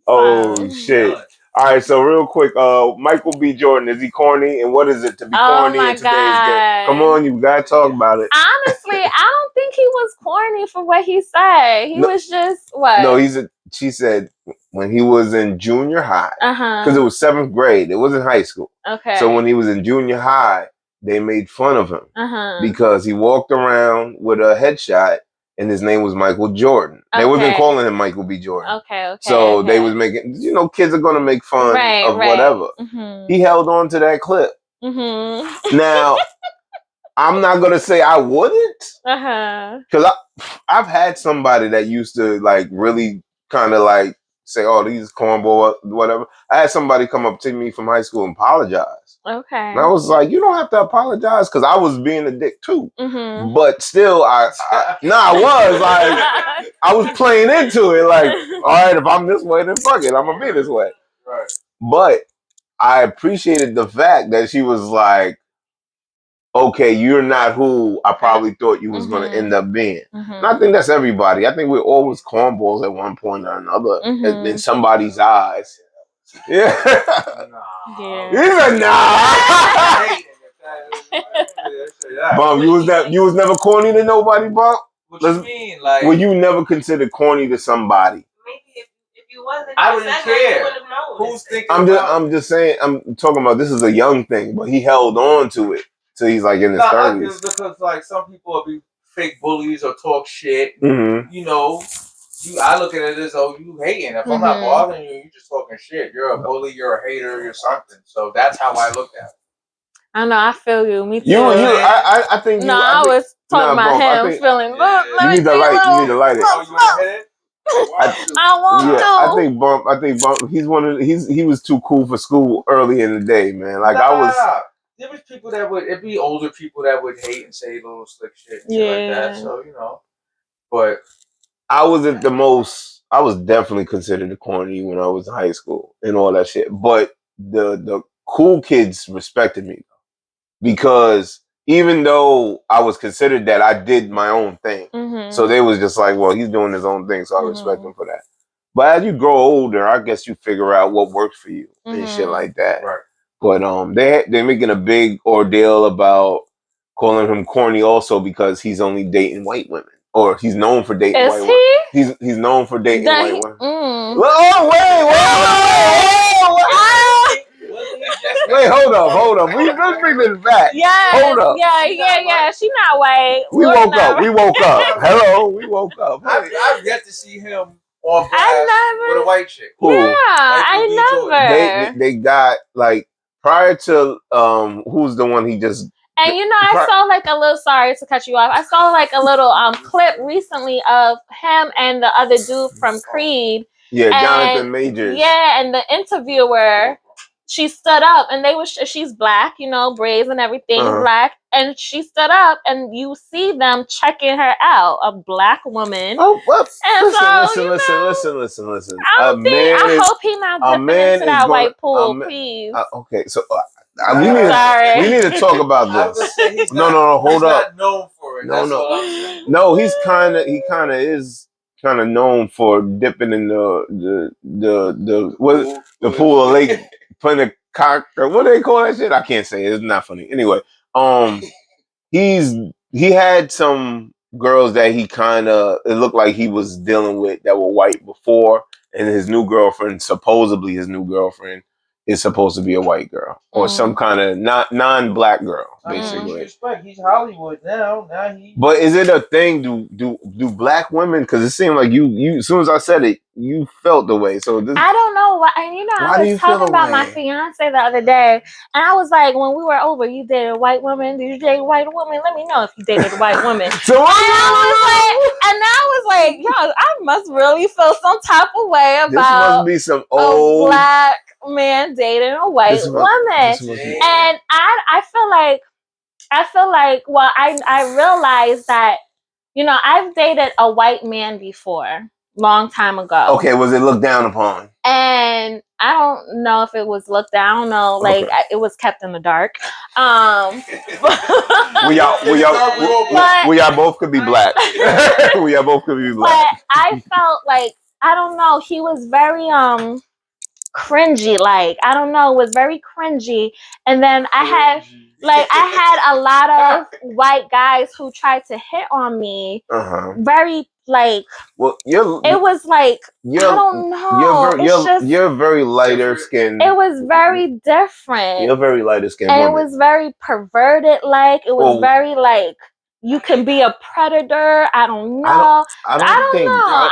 Oh shit. All right, so real quick, Michael B. Jordan, is he corny? And what is it to be corny in today's game? Come on, you gotta talk about it. Honestly, I don't think he was corny for what he said. He was just what? No, she said when he was in junior high, because it was 7th grade, it wasn't high school. Okay. So when he was in junior high, they made fun of him because he walked around with a headshot and his name was Michael Jordan. They wasn't calling him Michael B. Jordan. Okay. So they was making, kids are gonna make fun of whatever. He held on to that clip. Now, I'm not gonna say I wouldn't, because I've had somebody that used to like really kind of like say, "Oh, these cornball, whatever." I had somebody come up to me from high school and apologize. Okay. And I was like, "You don't have to apologize," because I was being a dick too. But still, I was like, I was playing into it. Like, all right, if I'm this way, then fuck it, I'm gonna be this way. Right. But I appreciated the fact that she was like, okay, you're not who I probably thought you was going to end up being. And I think that's everybody. I think we're always cornballs at one point or another in somebody's eyes. Yeah. He's a nah. Bum, you was never corny to nobody, Bum? What you mean? Like, were you never considered corny to somebody? Maybe if you wasn't, I wouldn't care. Who's thinking? I'm just saying. I'm talking about this is a young thing, but he held on to it. So he's like in his 30s. Because like some people will be fake bullies or talk shit. You know, I look at it as though you hating. If I'm not bothering you, you just talking shit. You're a bully. You're a hater. You're something. So that's how I look at it. I know. I feel you. Me too. I think. No, I was talking about him feeling. You need to light. You need to light it. Oh, you want to hit it? I want to. I think Bump. He was too cool for school early in the day, man. Like I was. There was people that it'd be older people that would hate and say little slick shit and shit like that. So, but I was I was definitely considered a corny when I was in high school and all that shit. But the cool kids respected me because even though I was considered that, I did my own thing. So they was just like, well, he's doing his own thing, so I respect him for that. But as you grow older, I guess you figure out what works for you and shit like that. Right. But they're making a big ordeal about calling him corny also because he's only dating white women, or he's known for dating white women. He's known for dating white women. Oh wait, hold up. Let's bring this back. Hold up. Yeah. She not white. We woke up. Hello, we woke up. I've yet to see him on blast with a white chick. Who? Yeah, I never. They got like prior to who's the one he just. And I saw like a little. Sorry to cut you off. I saw like a little clip recently of him and the other dude from Creed. Yeah, Jonathan Majors. Yeah, and the interviewer, she stood up, and she's black, braids and everything, black, and she stood up, and you see them checking her out, a black woman. Oh, well, listen. I hope he's not dipping into that white pool, please. Okay, so. We need to talk about this. No, hold up. He's not known for it. No, he kind of is kind of known for dipping in the pool of Lake playing a cock or what do they call that shit? I can't say it. It's not funny. Anyway, he had some girls that it looked like he was dealing with that were white before, and his new girlfriend is supposed to be a white girl or some kind of non-black girl, basically. He's Hollywood now. But is it a thing? Do black women? Because it seemed like you as soon as I said it, you felt the way. So I don't know why. I was talking about my fiance the other day, and I was like, when we were over, you dated a white woman. Did you date a white woman? Let me know if you dated a white woman. I was like, yo, I must really feel some type of way about this must be some old black man dating a white woman. And I feel like well, I realized that I've dated a white man before, long time ago. Okay, was it looked down upon? And I don't know if it was looked down. I don't know. Like, Okay. it was kept in the dark. We y'all both could be black. We y'all both could be black. But I felt like, I don't know, he was very cringy. Like, I don't know, it was very cringy. And then I had a lot of white guys who tried to hit on me. Very like, well, it was like, I don't know. You're very lighter skinned. It was very different. You're very lighter skinned. And it was very perverted. Like, it was very like, you can be a predator. I don't know. I don't know.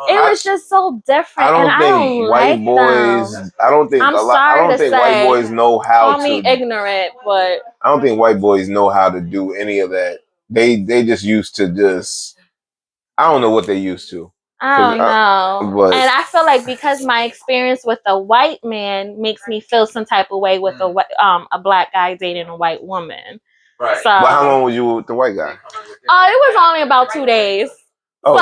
It was just so different. I don't think white boys. I don't think white boys know how to. Call me ignorant, but I don't think white boys know how to do any of that. They just used to just. I don't know what they used to. I don't know. And I feel like because my experience with a white man makes me feel some type of way with a black guy dating a white woman. Right. So, but how long was you with the white guy? It was only about 2 days. Oh,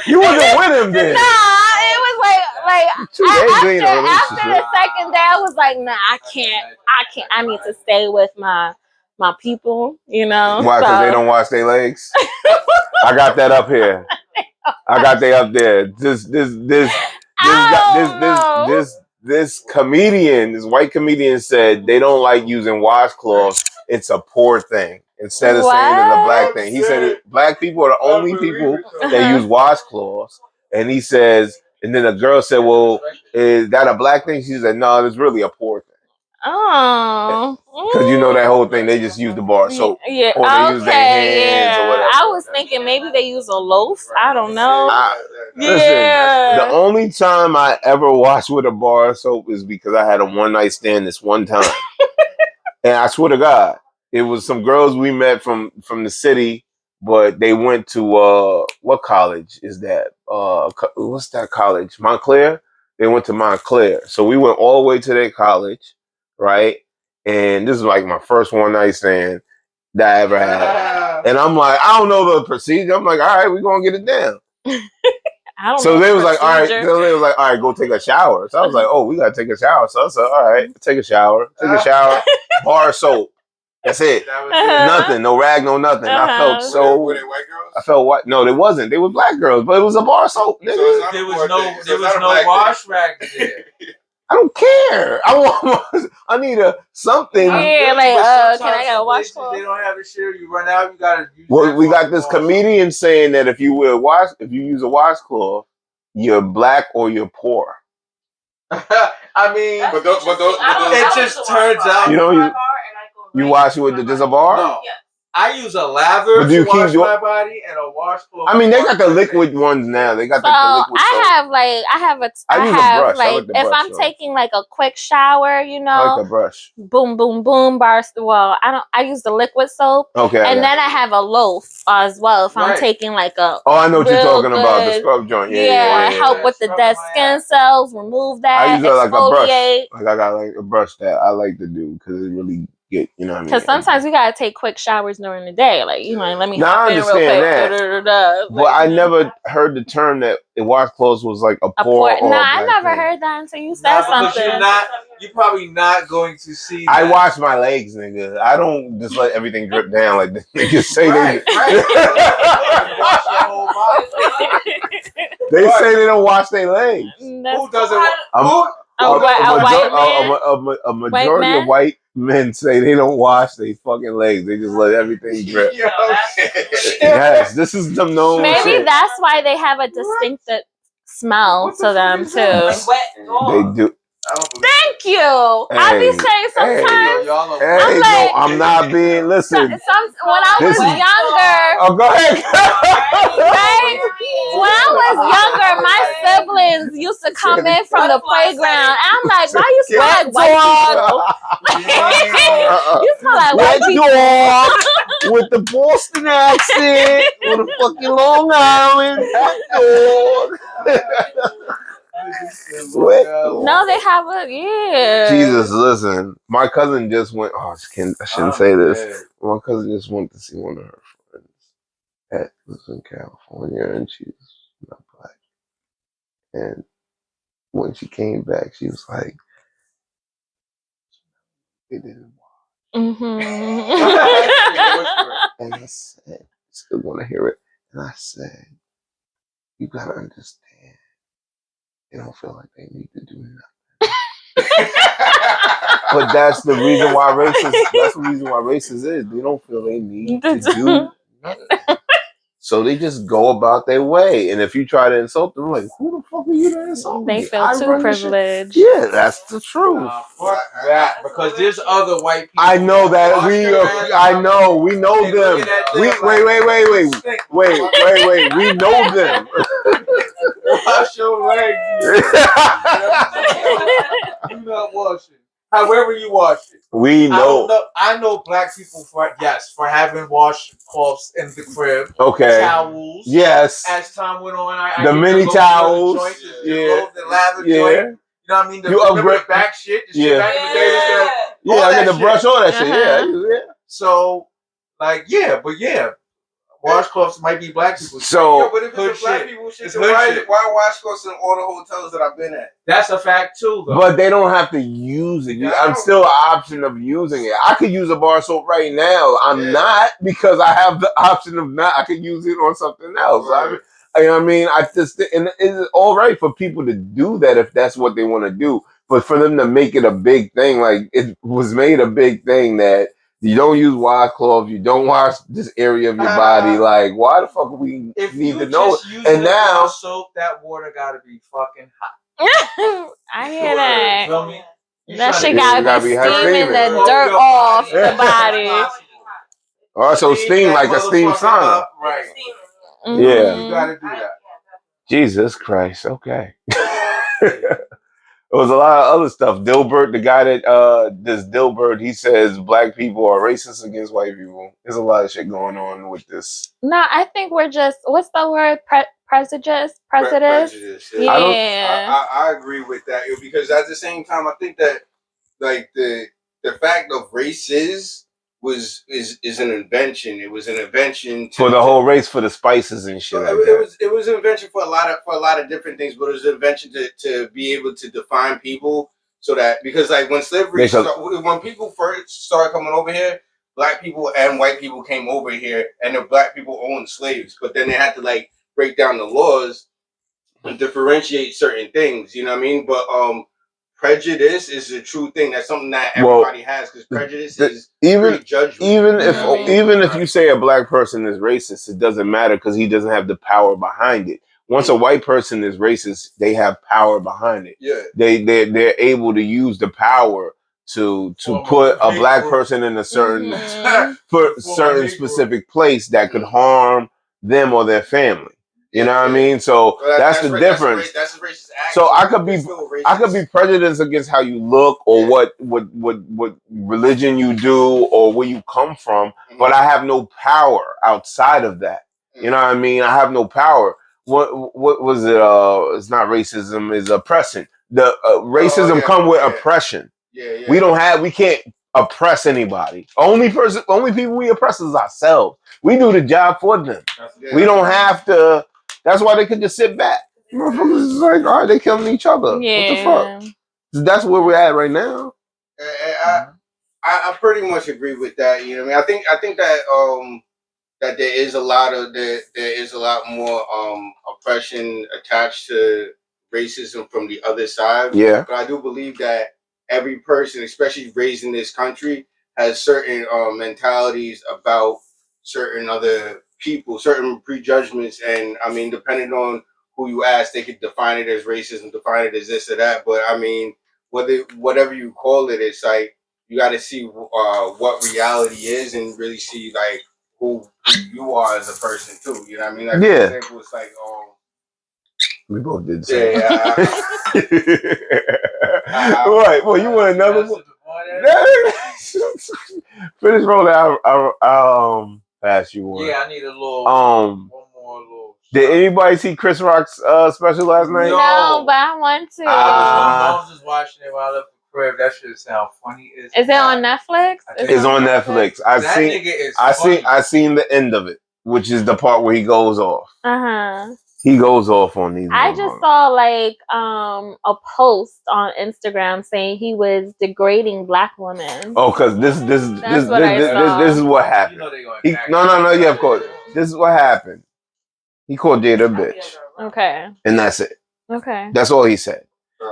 you wasn't with him then? Nah, it was like 2 days after the second day, I was like, nah, I can't. I need to stay with my people, you know. Why? Because they don't wash their legs. I got that up here. I got they up there. This comedian, this white comedian said they don't like using washcloths. It's a poor thing. Instead of saying it's a black thing, he said black people are the only people that use washcloths. And he says, and then the girl said, "Well, is that a black thing?" She said, "No, it's really a poor thing." Oh, because you know that whole thing. They just use the bar soap, or they use their hands or whatever. I was thinking maybe they use a loaf. I don't know. Listen, the only time I ever washed with a bar of soap is because I had a one night stand this one time, and I swear to God, it was some girls we met from the city, but they went to what college is that? What's that college? Montclair. They went to Montclair, so we went all the way to their college. Right, and this is like my first one night stand that I ever had, and I'm like, I don't know the procedure. I'm like, all right, we're gonna get it down. So they was like, all right, go take a shower. So I was like, oh, we gotta take a shower. So I said, all right, take a shower, bar of soap. That's it. Nothing, no rag, no nothing. I felt so. Were they white girls? I felt white. No, they wasn't. They were black girls, but it was a bar of soap. There was no wash rag there. I don't care. I need something. Yeah, like can I get a washcloth? They don't have a shit. You run out, you gotta use. Well, we got this comedian saying that if you use a washcloth, you're black or you're poor. I mean, but it just turns out. You know, you wash it with just a bar. No. Yeah. I use a lather to wash my body and a washcloth. I mean, they got the liquid ones now. They got the liquid soap. I use a brush. Like if I'm taking like a quick shower, you know, I like the brush. Boom, boom, boom, bars. Well, I use the liquid soap. Okay. And then I have a loaf as well if I'm taking like a. Oh, I know what you're talking about. The scrub joint. Yeah. Help with the dead skin cells. Remove that. I use like a brush. Like I got like a brush that I like to do because it really. You know what I mean? Because sometimes we gotta take quick showers during the day. Like, you know, let me hop in real quick. That. But I never heard the term that washcloths was like a poor. No, I never heard that until you said something. You're probably not going to see. I wash my legs, nigga. I don't just let everything drip down like the niggas say they. Wash your whole body. They say they don't wash their legs. Who doesn't? A majority of white men say they don't wash their fucking legs. They just let everything drip. Yes, this is the known Maybe shit. that's why they have a distinctive smell to them too. They do. Thank you. I be saying sometimes. I'm not being. Listen. When I was younger. Oh, go ahead. Right? When I was younger, my siblings used to come in from the playground. And I'm like, why you smell like white people? You smell like white people. With the Boston accent, with a fucking Long Island dog. No, they have Jesus, listen. My cousin just went. Oh, I shouldn't say this. My cousin just went to see one of her friends, that was in California, and she was not black. And when she came back, she was like, "They didn't watch." And I said, "Still want to hear it?" And I said, "You gotta understand, they don't feel like they need to do nothing." But that's the reason why racist. That's the reason why racist is. They don't feel they need to do nothing. So they just go about their way. And if you try to insult them, like, who the fuck are you to insult me? They feel too privileged. Yeah, that's the truth. Fuck that, because there's other white people. I know that I know we know them. Wait. We know them. Wash your legs. You not washing. However you wash it. We know. I know black people for having washcloths in the crib. Okay. Towels. Yes. As time went on, I the mini towels. The lather joint. You know what I mean? You upgrade the back shit. The shit back in the day. Yeah, I get the brush, all that shit. Yeah. So, like, washcloths might be black people. So, but if it's black people shit, why washcloths in all the hotels that I've been at? That's a fact too, though. But they don't have to use it. I'm still an option of using it. I could use a bar soap right now. I'm not, because I have the option of not. I could use it on something else. Right. You know what I mean? And it's all right for people to do that if that's what they want to do. But for them to make it a big thing, like it was made a big thing that you don't use washcloths, you don't wash this area of your body. Like, why the fuck we need to know? And now, soap, that water gotta be fucking hot. I hear that. Feel me? That shit gotta be steaming the dirt off the body. Also, steam like a steam sauna. Right. Yeah. You gotta do that. Jesus Christ. Okay. There was a lot of other stuff. Dilbert, the guy that this Dilbert, he says black people are racist against white people. There's a lot of shit going on with this. No, I think we're just, what's the word? Prejudice. Yeah. I agree with that, because at the same time, I think that like the fact of races is an invention. It was an invention for the whole race, for the spices and shit. It was an invention for a lot of different things, but it was an invention to be able to define people, so that, because like when slavery when people first started coming over here, black people and white people came over here, and the black people owned slaves, but then they had to like break down the laws and differentiate certain things. You know what I mean? But prejudice is a true thing. That's something that everybody has, because prejudice is prejudgment. Even if you say a black person is racist, it doesn't matter, because he doesn't have the power behind it. Once a white person is racist, they have power behind it. Yeah, they're able to use the power to put a black person in a certain certain specific place that could harm them or their family. You know what I mean? So that's the difference. That's racist action. So I could be prejudiced against how you look, or what religion you do, or where you come from, but I have no power outside of that. You know what I mean? I have no power. What was it? It's not racism. It's oppression. The racism come with oppression. Yeah. We can't oppress anybody. Only people we oppress is ourselves. We do the job for them. We don't have to. That's why they could just sit back. Motherfuckers is like, all right, they killing each other. Yeah. What the fuck? That's where we're at right now. I pretty much agree with that. You know what I mean? I think that that there is a lot more oppression attached to racism from the other side. Yeah. But I do believe that every person, especially raised in this country, has certain mentalities about certain other people, certain prejudgments, and I mean, depending on who you ask, they could define it as racism, define it as this or that. But I mean, whatever you call it, it's like you got to see what reality is, and really see like who you are as a person too. You know what I mean? Like, yeah. For example, it's like we both did the same. Yeah. Right. Well, you want another one? Finish rolling. I'll pass you one. Yeah, I need a little. One more little. Did anybody see Chris Rock's special last night? No, but I want to. I was just watching it while I left the crib. That shit sound funny. Is it on Netflix? It's on Netflix. I seen the end of it. which is the part where he goes off. He goes off on these. I just saw like a post on Instagram saying he was degrading black women. Oh, because this is what happened. You know no, yeah, of course. This is what happened. He called Jada a bitch. Okay. And that's it. Okay. That's all he said.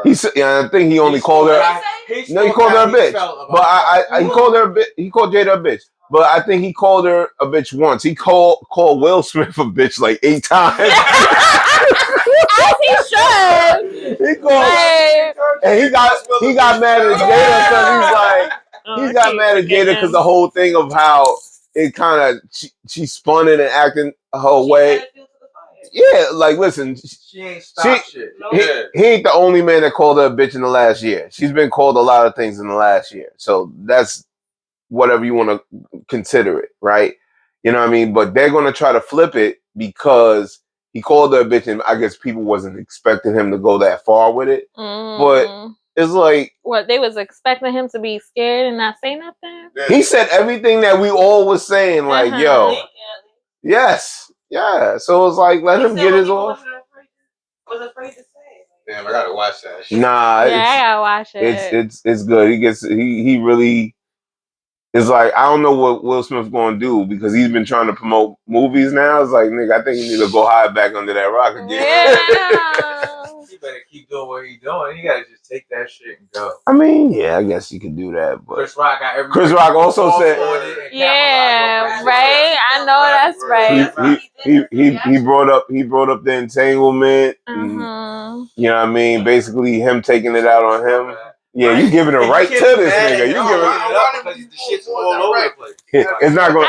He said, I think he only called her. No, he called her a bitch. But he called her a bitch. He called Jada a bitch. But I think he called her a bitch once. He called Will Smith a bitch like 8 times. As he should. He called, and he got mad at Jada because he's like, he got mad at Jada because the whole thing of how it kind of she spun it and acting her way. Yeah, like listen, she ain't stopped shit. He ain't the only man that called her a bitch in the last year. She's been called a lot of things in the last year. So that's whatever you want to consider it, right? You know what I mean? But they're gonna try to flip it because he called her a bitch, and I guess people wasn't expecting him to go that far with it. But it's like, what, they was expecting him to be scared and not say nothing? He said everything that we all was saying, like, yo, yes, yeah. So it's like, let him get his off. Was afraid to say. Damn, I gotta watch that. Nah, I gotta watch it. It's good. He really. It's like, I don't know what Will Smith's going to do because he's been trying to promote movies now. It's like, nigga, I think you need to go hide back under that rock again. Yeah. He better keep doing what he's doing. He got to just take that shit and go. I mean, yeah, I guess you can do that. But Chris Rock got everything. Chris Rock also said, yeah, right. I know that's right. He brought up the entanglement. And, you know what I mean? Basically, him taking it out on him. Yeah, you giving it right to this nigga. You giving it up because the shit's all over the place. It's not going.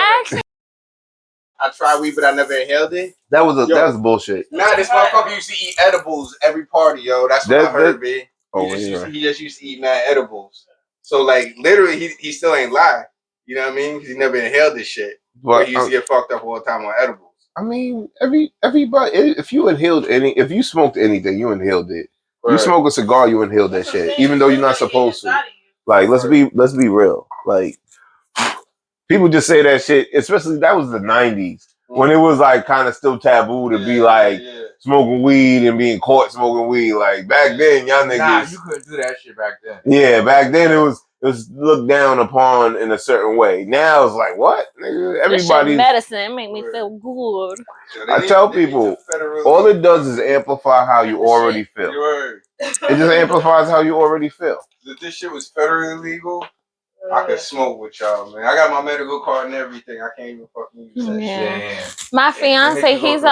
I tried weed, but I never inhaled it. That was bullshit. Nah, this motherfucker used to eat edibles every party, yo. That's what I heard, man. He just used to eat mad edibles. So like, literally, he still ain't lie. You know what I mean? Because he never inhaled this shit. But he used to get fucked up all the time on edibles. I mean, everybody. If you smoked anything, you inhaled it. Right. You smoke a cigar, you inhale that shit, even though you're not supposed to. Like, let's be real. Like, people just say that shit, especially that was the 90s when it was like kind of still taboo to be like smoking weed and being caught smoking weed. Like back then, y'all niggas. Nah, you couldn't do that shit back then. Yeah, back then it was looked down upon in a certain way. Now it's like, what? Nigga, everybody's medicine make me feel good. I tell people, all it does is amplify how you already feel. It just amplifies how you already feel. If this shit was federally legal, I could smoke with y'all, man. I got my medical card and everything. I can't even fucking use that shit. My fiance, he's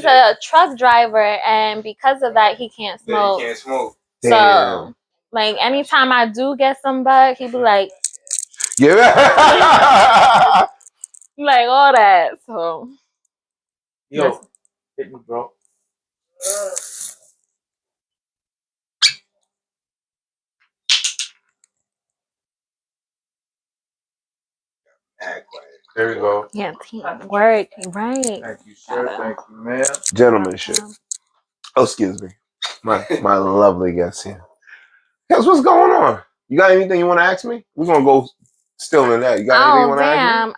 a truck driver, and because of that, he can't smoke. He can't smoke. So, like, anytime I do get some bug, he be like, yeah, like all that. So, yo, hit me, bro. There we go. Yeah, teamwork, right? Thank you, sir. Thank you, man. Gentlemanship. Oh, excuse me, my lovely guest here. Guess what's going on? You got anything you want to ask me? We're gonna go still in that. You got anything you want to ask me?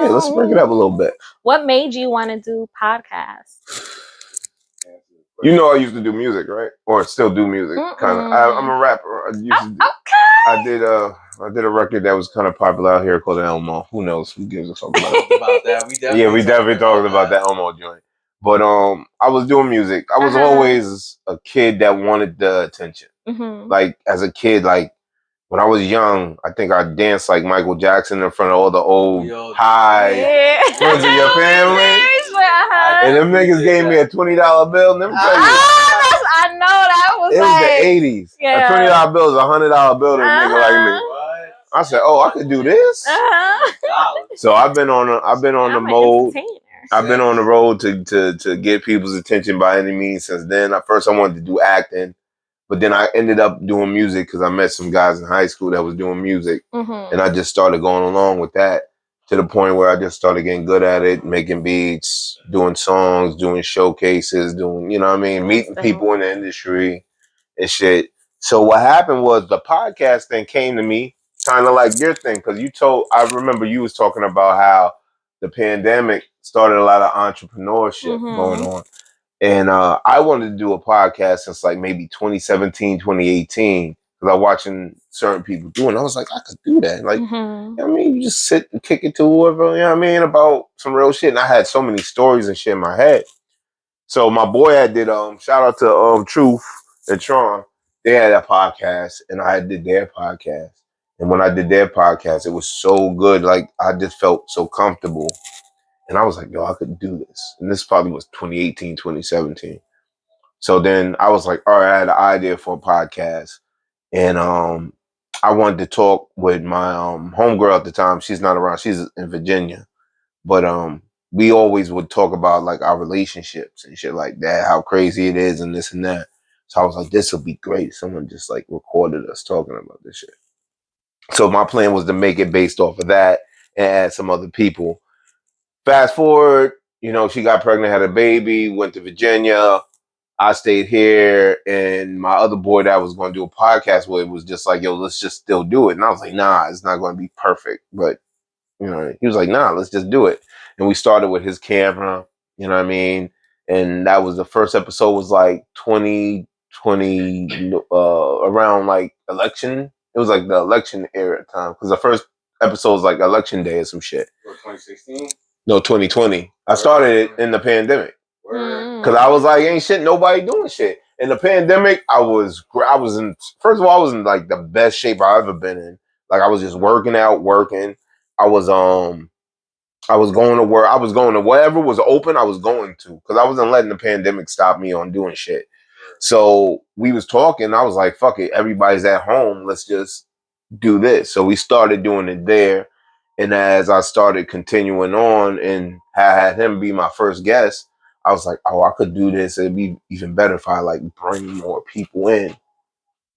Yeah, let's break it up a little bit. What made you want to do podcasts? You know I used to do music, right? Or still do music, kind of. I'm a rapper. I did a record that was kind of popular out here called Elmo. Who knows? Who gives a fuck about that? We definitely talked about that Elmo joint. But I was doing music. I was always a kid that wanted the attention. Like as a kid, like when I was young, I think I danced like Michael Jackson in front of all the old high friends of your family. And them niggas gave me a $20 bill. Let me tell you. I know that was it was the 80s. A $20 bill is a $100 bill to a nigga like me. I said, "Oh, I could do this." So I've been on the mode. I've been on the road to get people's attention by any means since then. At first, I wanted to do acting, but then I ended up doing music because I met some guys in high school that was doing music, and I just started going along with that. To the point where I just started getting good at it, making beats, doing songs, doing showcases, doing, you know what I mean, meeting people in the industry and shit. So what happened was the podcast thing came to me kind of like your thing. Cause I remember you was talking about how the pandemic started a lot of entrepreneurship going on. And I wanted to do a podcast since like maybe 2017, 2018, because I was watching certain people do it. And I was like, I could do that. Like, you know what I mean, you just sit and kick it to whoever, you know what I mean, about some real shit. And I had so many stories and shit in my head. So my boy had did shout out to Truth and Tron. They had a podcast and I did their podcast. And when I did their podcast, it was so good. Like I just felt so comfortable. And I was like, yo, I could do this. And this probably was 2018, 2017. So then I was like, all right, I had an idea for a podcast. And I wanted to talk with my homegirl at the time. She's not around. She's in Virginia. But we always would talk about like our relationships and shit like that, how crazy it is and this and that. So I was like, this will be great. Someone just like recorded us talking about this shit. So my plan was to make it based off of that and add some other people. Fast forward, you know, she got pregnant, had a baby, went to Virginia. I stayed here, and my other boy that I was going to do a podcast with was just like, yo, let's just still do it. And I was like, nah, it's not going to be perfect. But, you know, he was like, nah, let's just do it. And we started with his camera, you know what I mean? And that was the first episode was like 2020, around like election. It was like the election era time. Because the first episode was like election day or some shit. Or 2016? No, 2020. I started it in the pandemic. Because I was like, ain't shit, nobody doing shit. In the pandemic, I was in, first of all, I was in like the best shape I've ever been in. Like I was just working out, working. I was going to work. I was going to whatever was open, I was going to. Because I wasn't letting the pandemic stop me on doing shit. So we was talking. I was like, fuck it. Everybody's at home. Let's just do this. So we started doing it there. And as I started continuing on and had him be my first guest, I was like, oh, I could do this. It'd be even better if I like bring more people in.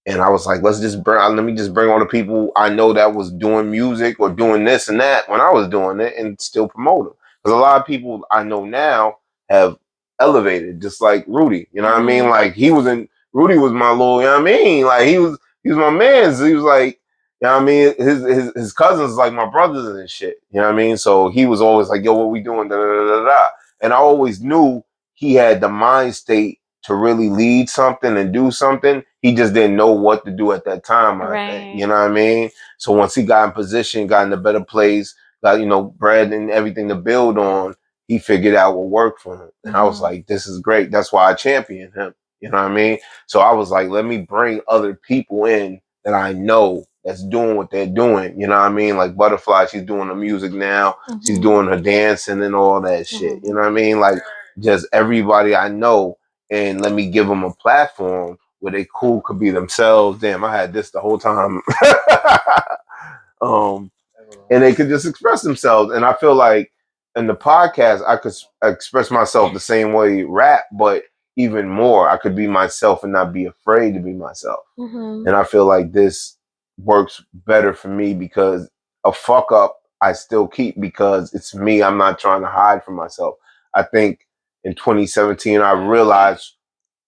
And I was like, let me just bring all the people I know that was doing music or doing this and that when I was doing it and still promote them. Because a lot of people I know now have elevated, just like Rudy. You know what I mean? Like Rudy was my little, you know what I mean? Like he was my man. So he was like, you know what I mean? His cousins like my brothers and shit. You know what I mean? So he was always like, yo, what we doing? Da, da, da, da, da. And I always knew he had the mind state to really lead something and do something. He just didn't know what to do at that time, I think. You know what I mean? So once he got in position, got in a better place, got, you know, bread and everything to build on, he figured out what worked for him. And I was like, this is great. That's why I champion him. You know what I mean? So I was like, let me bring other people in that I know that's doing what they're doing. You know what I mean? Like Butterfly, she's doing the music now. She's doing her dancing and all that shit. You know what I mean? Like just everybody I know, and let me give them a platform where they could be themselves. Damn, I had this the whole time. And they could just express themselves. And I feel like in the podcast, I could express myself the same way rap, but even more. I could be myself and not be afraid to be myself. And I feel like this works better for me because a fuck up I still keep because it's me. I'm not trying to hide from myself. I think in 2017, I realized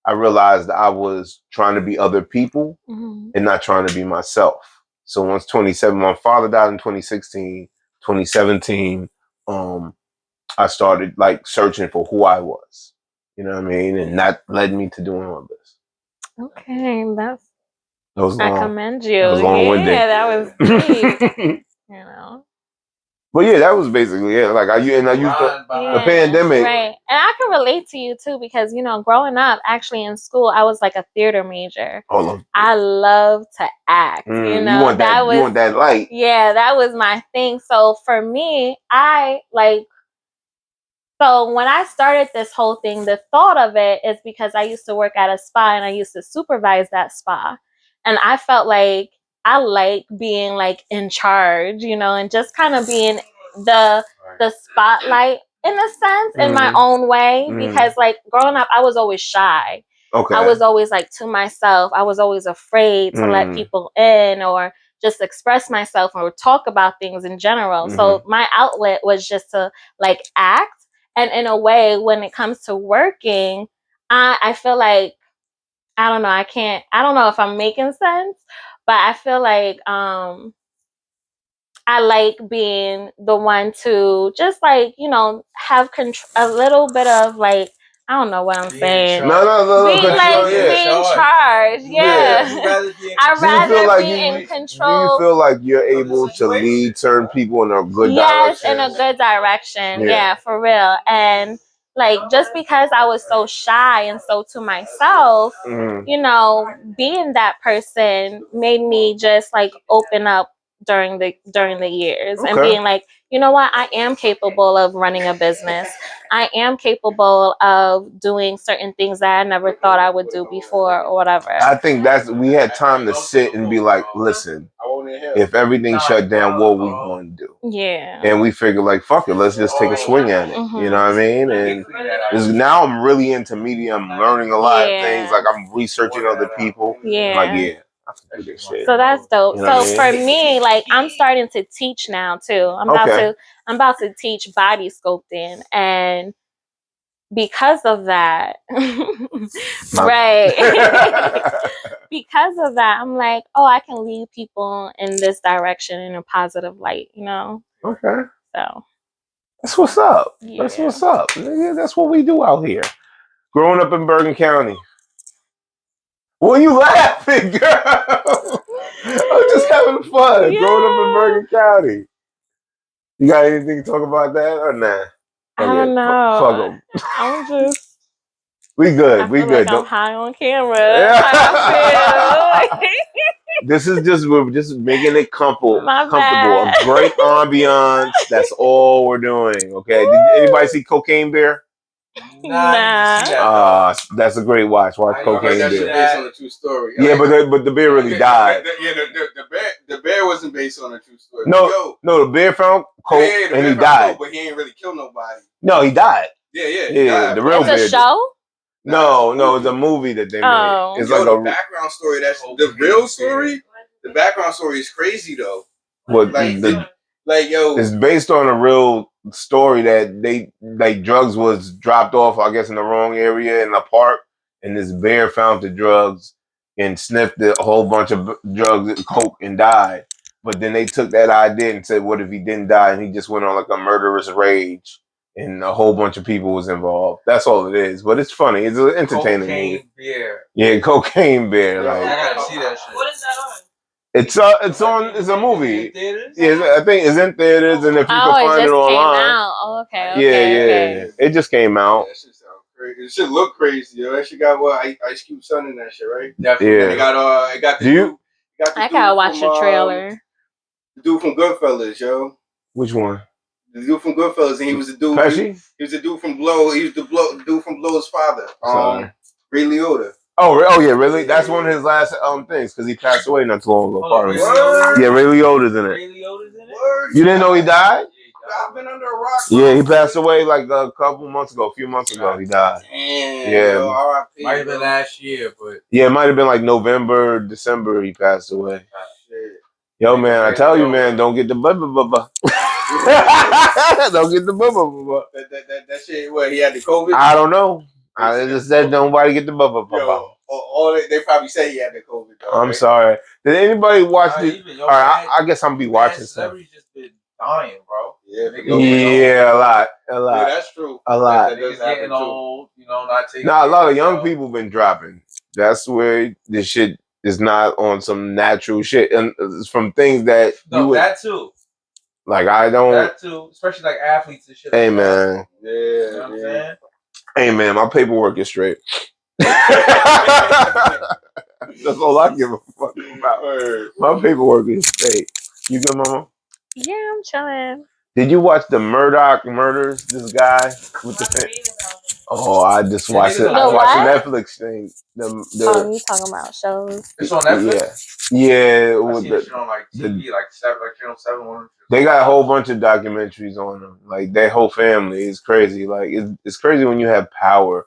that I was trying to be other people and not trying to be myself. So once my father died in 2016, 2017, I started like searching for who I was. You know what I mean? And that led me to doing all this. Okay, that was long. I commend you. That was long-winded. Yeah, that was deep. You know. But yeah, that was basically it. Like I used the pandemic. Right. And I can relate to you too because, you know, growing up, actually in school, I was like a theater major. I love to act. You know, you want that light. Yeah, that was my thing. So for me, so when I started this whole thing, the thought of it is because I used to work at a spa and I used to supervise that spa. And I felt like I like being like in charge, you know, and just kind of being the spotlight in a sense, in my own way. Because like growing up, I was always shy. I was always like to myself. I was always afraid to let people in or just express myself or talk about things in general. So my outlet was just to like act. And in a way, when it comes to working, I feel like, I don't know, I don't know if I'm making sense, but I feel like I like being the one to just like, you know, have a little bit of like, I don't know what I'm saying. No. Being in charge. Yeah. I'd rather be in control. Do you feel like you're able to lead certain people in a good direction? Yes, in a good direction. Yeah, for real. And like, just because I was so shy and so to myself, you know, being that person made me just like open up during the years and being like, you know what, I am capable of running a business. I am capable of doing certain things that I never thought I would do before or whatever. I think we had time to sit and be like, listen, if everything shut down, what we going to do? Yeah. And we figured like, fuck it, let's just take a swing at it. You know what I mean? And now I'm really into media. I'm learning a lot of things. Like I'm researching other people. Yeah. I'm like, yeah, I can do this shit. So that's dope. You know so for me, like I'm starting to teach now too. I'm about to teach body sculpting, and because of that, right? Because of that, I'm like, oh, I can lead people in this direction in a positive light, you know? Okay. So that's what's up. Yeah. That's what's up. Yeah, that's what we do out here. Growing up in Bergen County. What are you laughing, girl? I'm just having fun. Yeah. Growing up in Bergen County. You got anything to talk about that or nah? I don't know. Fuck them. I'm just. We good. We good. Like I'm high on camera. I feel. This is we're just making it comfortable. My bad. A great ambiance. That's all we're doing. Okay. Did anybody see Cocaine Bear? Nah. That's a great watch. Watch Cocaine Bear. Based on a true story. Yeah, but the bear really died. The bear wasn't based on a true story. No, the bear found coke and he died. But he ain't really kill nobody. No, he died. Yeah. The real bear. It's a show? No, it's a movie that they made. It's like the background story. That's the real story. The background story is crazy though. What it's based on a real story that they like drugs was dropped off, I guess, in the wrong area in a park, and this bear found the drugs and sniffed a whole bunch of drugs, coke, and died. But then they took that idea and said, what if he didn't die and he just went on like a murderous rage? And a whole bunch of people was involved. That's all it is. But it's funny. It's an entertaining movie. Bear. Yeah, Cocaine Bear. Yeah, like, I gotta see that shit. What is that on? It's a movie. Yeah, I think it's in theaters, and if you can find it online. Okay. It just came out. Yeah, that shit sound crazy. It should look crazy, yo. That shit got Ice Cube son in that shit, right? Definitely. Yeah. It got the dude. I gotta watch the trailer. The dude from Goodfellas, yo. Which one? The dude from Goodfellas, and he was the dude. Pesci? He was the dude from Blow. He was the dude from Blow's father. Ray Liotta. Oh yeah, really? That's one of his last things because he passed away not too long ago. Yeah, Ray Liotta's in it. Ray Liotta's in it? You didn't know he died? I've been under a rock. Yeah, he passed away like a few months ago. He died. Damn. Yeah. R.I.P. Might have been last year, but yeah, it might have been like November, December. He passed away. Yo, man, I tell you, man, don't get the blah. Don't get the blah. That shit. What, he had the COVID? I don't know. I just said nobody get the blah. They probably say he had the COVID. Though, I'm sorry. Did anybody watch this? All right, I guess I'm gonna be watching stuff. Celebrities just been dying, bro. Yeah, a lot. Yeah, that's true. A lot. Niggas getting old, not taking. Nah, a lot of young people been dropping. That's where this shit is not on some natural shit, and it's from things that that too. Like I don't. That too, especially like athletes and shit. Hey like man. Yeah. You know what I'm saying? Hey man, my paperwork is straight. That's all I give a fuck about. My paperwork is straight. You good, mama? Yeah, I'm chilling. Did you watch the Murdoch murders? This guy with the. Oh, I just watched it. I watched the Netflix thing. You talking about shows? It's on Netflix. Yeah. I seen it on like TV, like Channel 7. They got a whole bunch of documentaries on them. Like their whole family is crazy. Like it's crazy when you have power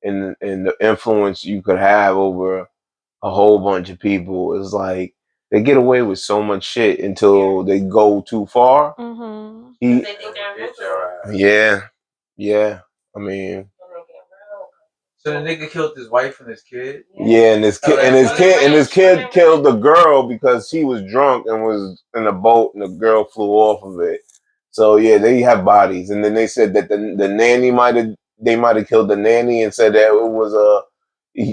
and the influence you could have over a whole bunch of people. It's like they get away with so much shit until they go too far. Mm-hmm. Yeah. I mean, So the nigga killed his wife and his kid. Yeah, and his kid killed the girl because she was drunk and was in a boat, and the girl flew off of it. So yeah, they have bodies, and then they said that the nanny might have killed the nanny and said that it was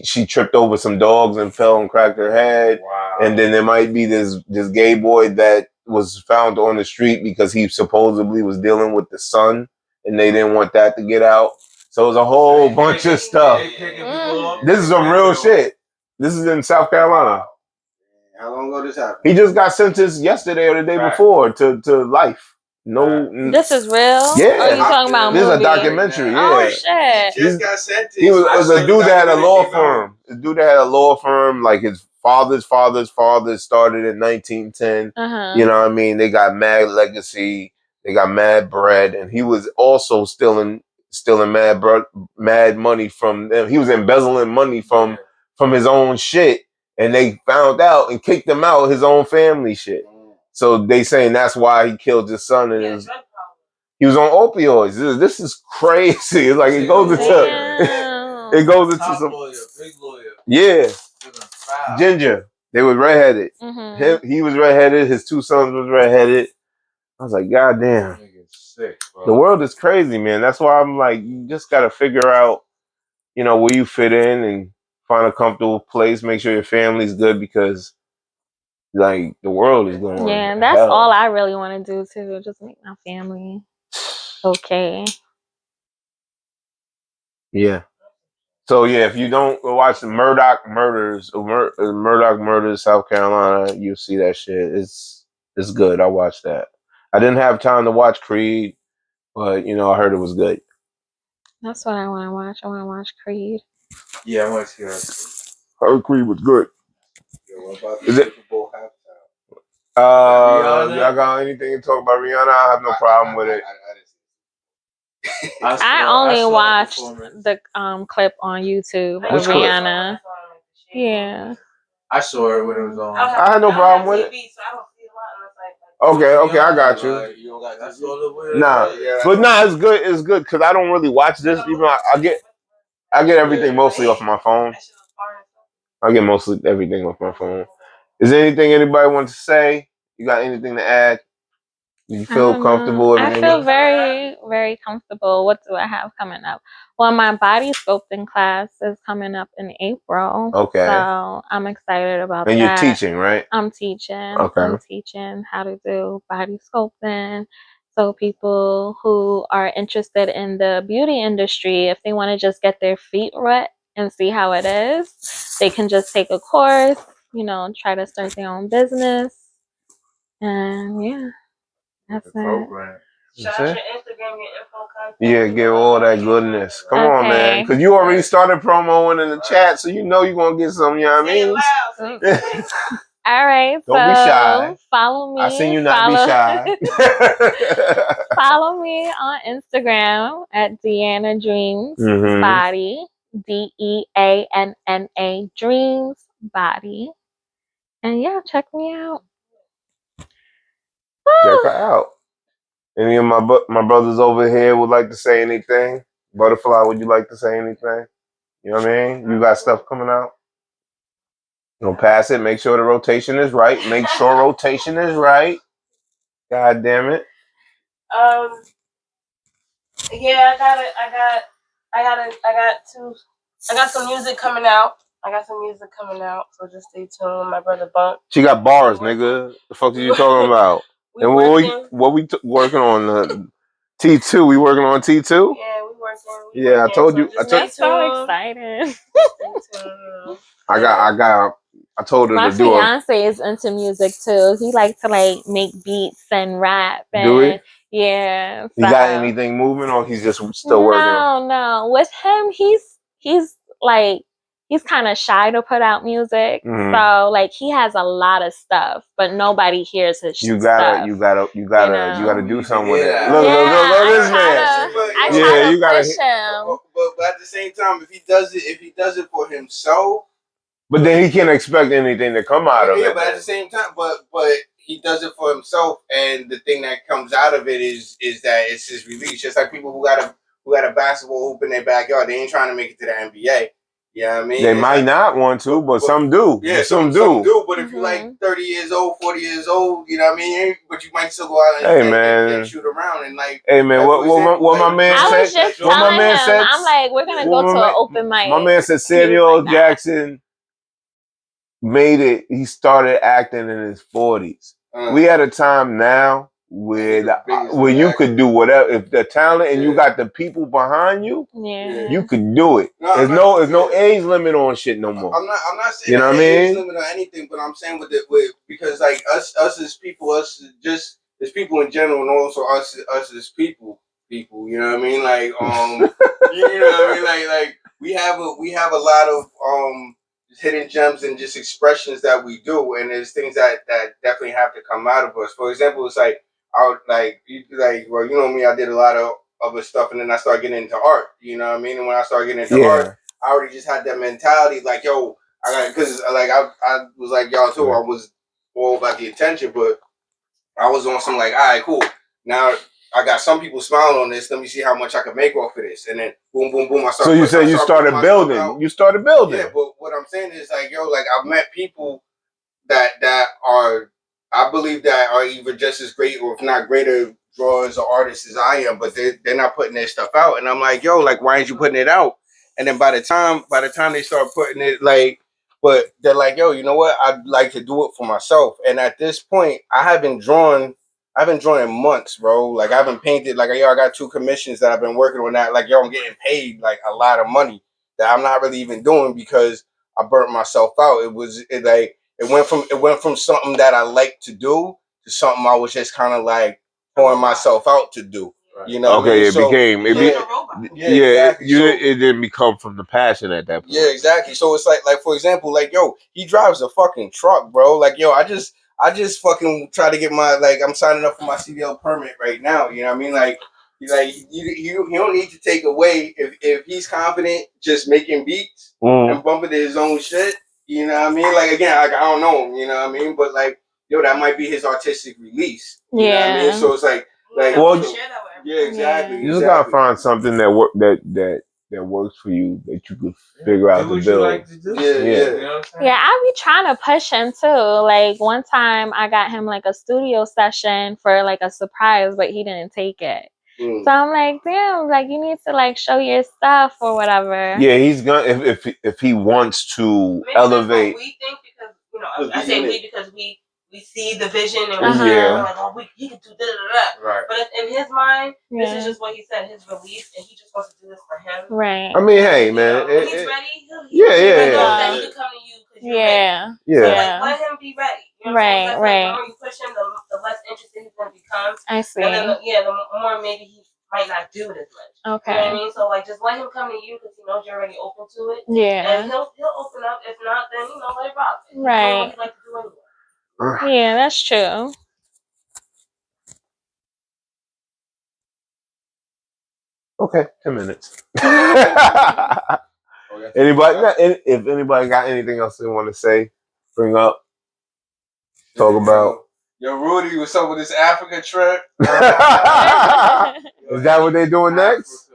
she tripped over some dogs and fell and cracked her head. Wow. And then there might be this gay boy that was found on the street because he supposedly was dealing with the son, and they didn't want that to get out. So it was a whole bunch of stuff. This is some real shit. This is in South Carolina. How long ago this happened? He just got sentenced yesterday or the day before to life. No, this is real. Yeah, oh, you talking about this movie? is a documentary. Yeah. Oh shit! He just got sentenced. He was a dude that had a law firm. A dude that had a law firm. Like his father started in 1910. You know what I mean? They got mad legacy. They got mad bread, and he was also stealing mad money from them. He was embezzling money from his own shit, and they found out and kicked him out of his own family shit. So they saying that's why he killed his son and he was on opioids. This is crazy. It's like it goes into some lawyer, big lawyer. Yeah. Ginger. They were redheaded. He was redheaded. His two sons was redheaded. I was like, God damn. Sick, bro. The world is crazy, man. That's why I'm like, you just gotta figure out, where you fit in and find a comfortable place. Make sure your family's good because, like, the world is going. Yeah, that's all I really want to do too. Just make my family okay. Yeah. So yeah, if you don't watch the Murdoch Murders, South Carolina, you'll see that shit. It's good. I watched that. I didn't have time to watch Creed, but I heard it was good. That's what I want to watch. I want to watch Creed. Yeah, I want to see that. Heard Creed was good. Yo, what about the Super Bowl halftime? Y'all got anything to talk about Rihanna? I have no problem with it. I only watched the clip on YouTube of Rihanna. Yeah. I saw it when it was on. I had no problem with it. Okay, I got you. Nah, but it's good. It's good because I don't really watch this. Even I get everything mostly off my phone. I get mostly everything off my phone. Is there anything anybody wants to say? You got anything to add? You feel comfortable? I feel very, very comfortable. What do I have coming up? Well, my body sculpting class is coming up in April. Okay. So I'm excited about that. And you're teaching, right? I'm teaching. Okay. I'm teaching how to do body sculpting. So people who are interested in the beauty industry, if they want to just get their feet wet and see how it is, they can just take a course, try to start their own business. And yeah. That's it. Shout out your Instagram, your info contact. Yeah, give all that goodness. Come on, man. Because you already started promoing in the chat, so you're going to get some, you know what I mean? All right. Don't be shy. Follow me. I seen you not be shy. Follow me on Instagram at DEANNA Dreams Body. DEANNA Dreams Body. And yeah, check me out. Check her out. Any of my brothers over here would like to say anything? Butterfly, would you like to say anything? You know what I mean? You got stuff coming out? Pass it. Make sure the rotation is right. Make sure rotation is right. God damn it. Yeah, I got some music coming out. So just stay tuned with my brother Bunk. She got bars, nigga. The fuck are you talking about? And what we working on? T2. We working on T2? Yeah, we working. Yeah, I told you. I'm so excited. I told her my to do it. My fiance is into music too. He likes to make beats and rap. And, do it? Yeah. So. You got anything moving, or he's just still working? No. With him, he's kind of shy to put out music. So he has a lot of stuff, but nobody hears his stuff. You gotta do something with it. Look this man. You gotta push him. But at the same time, if he does it for himself. But then he can't expect anything to come out of it. Yeah, but at the same time, but he does it for himself, and the thing that comes out of it is that it's his release. Just like people who who had a basketball hoop in their backyard. They ain't trying to make it to the NBA. You know what I mean? They might not want to, but some do. Yeah, some do. But if you're like 30 years old, 40 years old, you know what I mean? But you might still go out and shoot around and like. Hey man, what my man said? I was just telling him, I'm like, we're gonna go to an open mic. My man said Samuel Jackson made it. He started acting in his 40s. We had a time now where you could do whatever. If the talent and you got the people behind you, you could do it. There's no age limit on shit no more. I'm not saying age limit or anything, but I'm saying with because like us as people, us just as people in general, and also us as people, you know what I mean? Like you know what I mean? Like we have a lot of hidden gems and just expressions that we do, and there's things that definitely have to come out of us. For example, it's like well, you know me, I did a lot of other stuff, and then I started getting into art. You know what I mean? And when I started getting into art, I already just had that mentality, like, yo, I got, because like I was like y'all too. I was all about the attention, but I was on some like, all right, cool. Now I got some people smiling on this. Let me see how much I can make off of this, and then boom, boom, boom. I started. So you said you started building. You started building. Yeah, but what I'm saying is like, yo, like I've met people that are, I believe that are either just as great or if not greater drawers or artists as I am, but they're not putting their stuff out. And I'm like, yo, like, why aren't you putting it out? And then by the time they start putting it, like, but they're like, yo, you know what? I'd like to do it for myself. And at this point, I haven't drawn in months, bro. Like I haven't painted, like, yo, I got 2 commissions that I've been working on that. Like, yo, I'm getting paid like a lot of money that I'm not really even doing because I burnt myself out. It went from something that I like to do to something I was just kind of like pouring myself out to do. You know? Okay, it became exactly. It didn't become from the passion at that point. Yeah, exactly. So it's like for example, like, yo, he drives a fucking truck, bro. Like, yo, I just fucking try to get my, like, I'm signing up for my CDL permit right now. You know what I mean? Like you don't need to take away if he's confident just making beats and bumping to his own shit. You know what I mean? Like, again, like, I don't know him. You know what I mean? But like, yo, that might be his artistic release. You know what I mean? So it's like well, yeah, exactly. You just gotta find something that works for you that you could figure out to build. Like to do. Yeah. You know Yeah, I be trying to push him too. Like one time I got him like a studio session for like a surprise, but he didn't take it. So I'm like, damn, like you need to like show your stuff or whatever. Yeah, he's gonna if he wants to elevate. We think because, you know, I say we because we see the vision and we're like, oh, he can do da. Right. But in his mind, this is just what he said, his release, and he just wants to do this for him. Right. I mean, hey, man. When he's ready, he can come to you because you're ready. Yeah. So, like, let him be ready. You know what I'm saying? Right. The more you push him, the less interested he's going to become. I see. And then, the more maybe he might not do it as much. Okay. You know what I mean? So, like, just let him come to you because he knows you're already open to it. Yeah. And he'll open up. If not, then, let it rock. Right. What he like to do anyway. Yeah, that's true. Okay, 10 minutes. If anybody got anything else they want to say, bring up, talk about. Yo, Rudy, what's up with this Africa trip? Is that what they're doing next?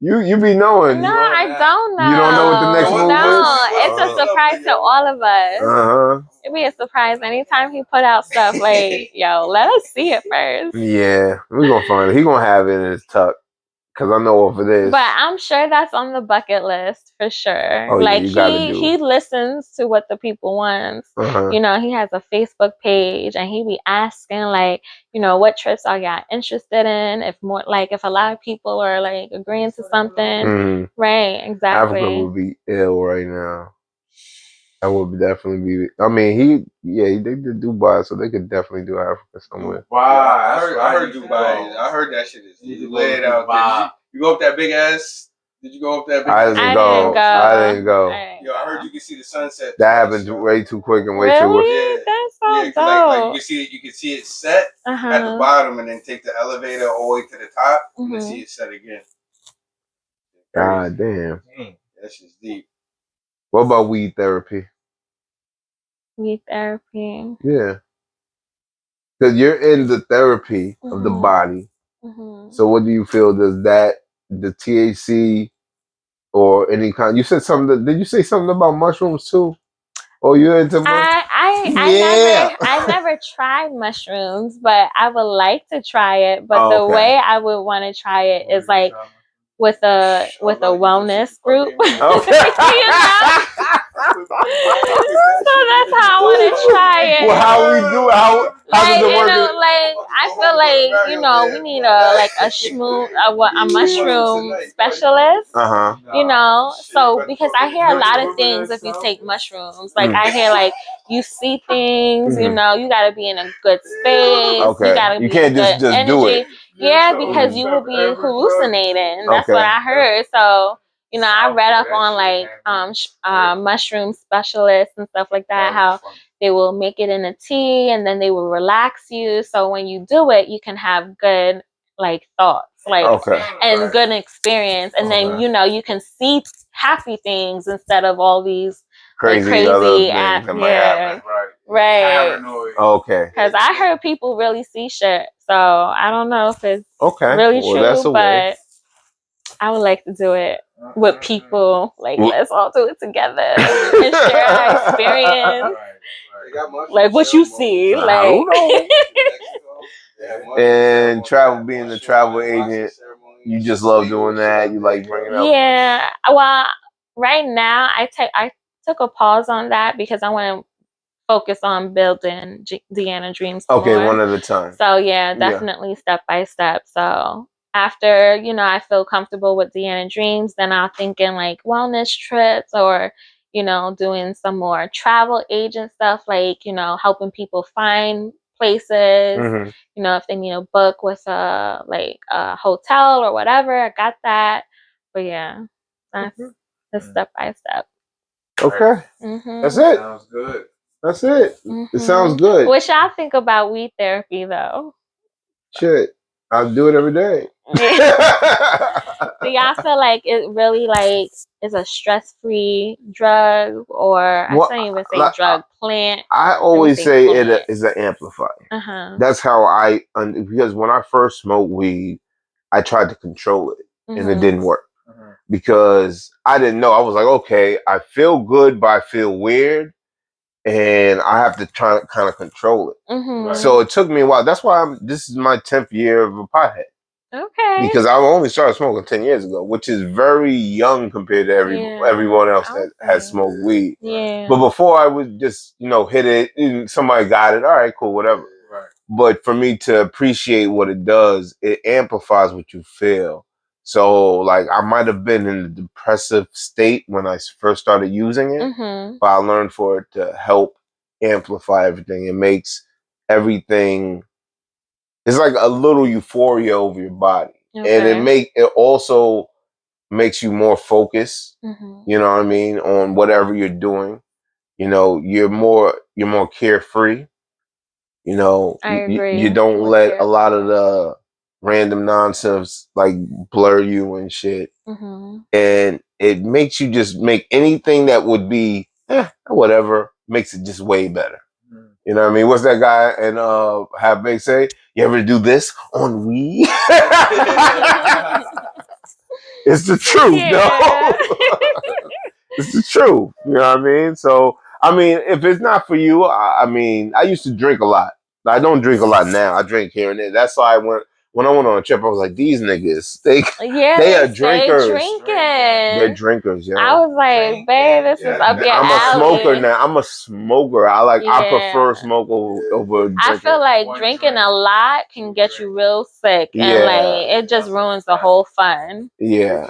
You be knowing. No, I don't know. You don't know what the next move is? No, it's a surprise to all of us. It'd be a surprise anytime he put out stuff. Like, yo, let us see it first. Yeah, we're gonna find it. He gonna have it in his tuck. Cause I know what it is. But I'm sure that's on the bucket list for sure. Oh, like he listens to what the people want. You know, he has a Facebook page and he be asking like, you know, what trips are y'all interested in? If a lot of people are like agreeing to something. Right, exactly. Africa would be ill right now. That would definitely be. I mean, they did Dubai, so they could definitely do Africa somewhere. Wow, I heard Dubai. I heard that shit is laid out there. You go up that big ass? Did you go up that big ass? I didn't go. Yo, I heard you can see the sunset. That happened way too quick and way too. Really? That's so dope. Like you can see it set at the bottom, and then take the elevator all the way to the top, and then see it set again. God damn. That shit's deep. What about weed therapy? Weed therapy. Yeah. Because you're in the therapy of the body. So what do you feel? Does that the THC or any kind. You said something. Did you say something about mushrooms too? Or you into I never tried mushrooms, but I would like to try it. But the way I would want to try it is like with a wellness group. You know? So that's how I want to try it. Well, how we do it? How does it work? Like I feel like we need a mushroom specialist. You know, so because I hear a lot of things if you take mushrooms. Like I hear like you see things. You know, you got to be in a good space. Okay. You got to be you can't in good just energy. do it. Yeah, because you will be hallucinating. That's what I heard. So. You know, I read up on like mushroom specialists and stuff like that, how they will make it in a tea and then they will relax you. So when you do it, you can have good like thoughts, like and good experience. And then you can see happy things instead of all these crazy other things that might happen. Right. Okay. Because I heard people really see shit. So I don't know if it's really true, that's a way. but I would like to do it with people. Like, let's all do it together and share our experience. Like what you see, like. And being a travel agent, you just love doing that. You like bringing up. Yeah. Well, right now I took a pause on that because I want to focus on building DEANNA dreams more. One at a time. So yeah, definitely step by step. So after I feel comfortable with DEANNA dreams, then I'm thinking like wellness trips or doing some more travel agent stuff, like helping people find places. If they need a book with a hotel or whatever, I got that. But yeah, that's the step by step. Okay, that's it. Sounds good. That's it. It sounds good. What y'all think about weed therapy though? Shit, I do it every day. Do y'all feel like it really is a stress-free drug, or I shouldn't even say drug, plant? I always say it is an amplifier. That's how because when I first smoked weed, I tried to control it and it didn't work because I didn't know. I was like, okay, I feel good, but I feel weird. And I have to try to kind of control it. So it took me a while. That's why this is my 10th year of a pothead. Okay. Because I only started smoking 10 years ago, which is very young compared to everyone else that has smoked weed. Yeah. But before I would just, hit it, somebody got it. All right, cool, whatever. Right. But for me to appreciate what it does, it amplifies what you feel. So, like, I might have been in a depressive state when I first started using it, but I learned for it to help amplify everything. It makes everything, it's like a little euphoria over your body. And it also makes you more focused, you know what I mean, on whatever you're doing. You're more carefree. I agree. You don't let a lot of the random nonsense like blur you and shit. And it makes you just make anything that would be whatever, makes it just way better. You know what I mean? What's that guy and have Big say? You ever do this on weed? It's the truth, no. It's the truth. You know what I mean? So I mean, if it's not for you, I mean, I used to drink a lot. I don't drink a lot now. I drink here and there. That's why when I went on a trip, I was like, these niggas, they are drinkers. They're drinkers, yo. I was like, babe, this is up your alley. I'm a smoker now. I'm a smoker. I prefer smoke over drinking. I feel like drinking a lot can get you real sick. And like it just ruins the whole fun. Yeah.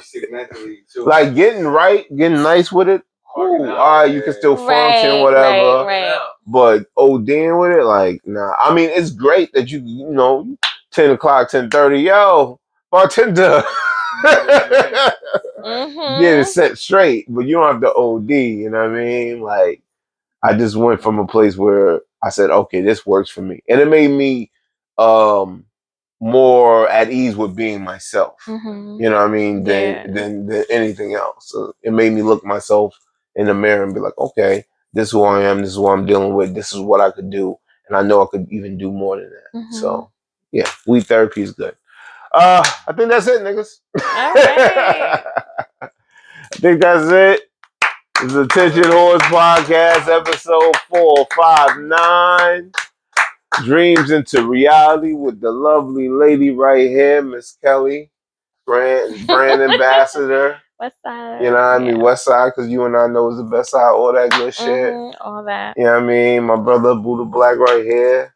Like getting nice with it. Cool. All right, you can still function, whatever. Right. But ODing with it, like, nah. I mean, it's great that you 10 o'clock, 10:30, yo, bartender. Get it set straight, but you don't have to OD, you know what I mean? Like, I just went from a place where I said, okay, this works for me. And it made me more at ease with being myself. You know what I mean? Than anything else. So it made me look myself in the mirror and be like, okay, this is who I am, this is what I'm dealing with, this is what I could do. And I know I could even do more than that. So yeah, weed therapy is good. I think that's it, niggas. All right. I think that's it. This is Attention Horse Podcast, episode 459. Dreams into reality with the lovely lady right here, Miss Kelly, brand ambassador. West Side. You know what I mean? West Side, because you and I know is the best side, all that good shit. All that. You know what I mean? My brother Buddha Black right here.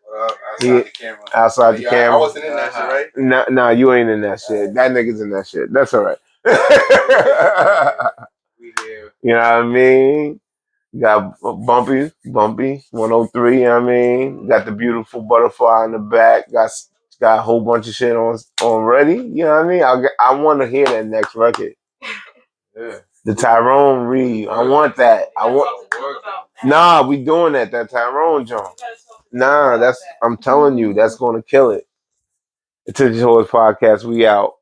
Outside the camera. Outside the camera. I wasn't in that shit, right? Nah, you ain't in that shit. That nigga's in that shit. That's all right. We here. You know what I mean? You got Bumpy 103, you know what I mean? Got the beautiful butterfly in the back. Got a whole bunch of shit on ready. You know what I mean? I want to hear that next record. Yeah. The Tyrone Reed. I want that. Nah, we doing that Tyrone John. Nah, I'm telling you, that's gonna kill it. Attention Horse Podcast, we out.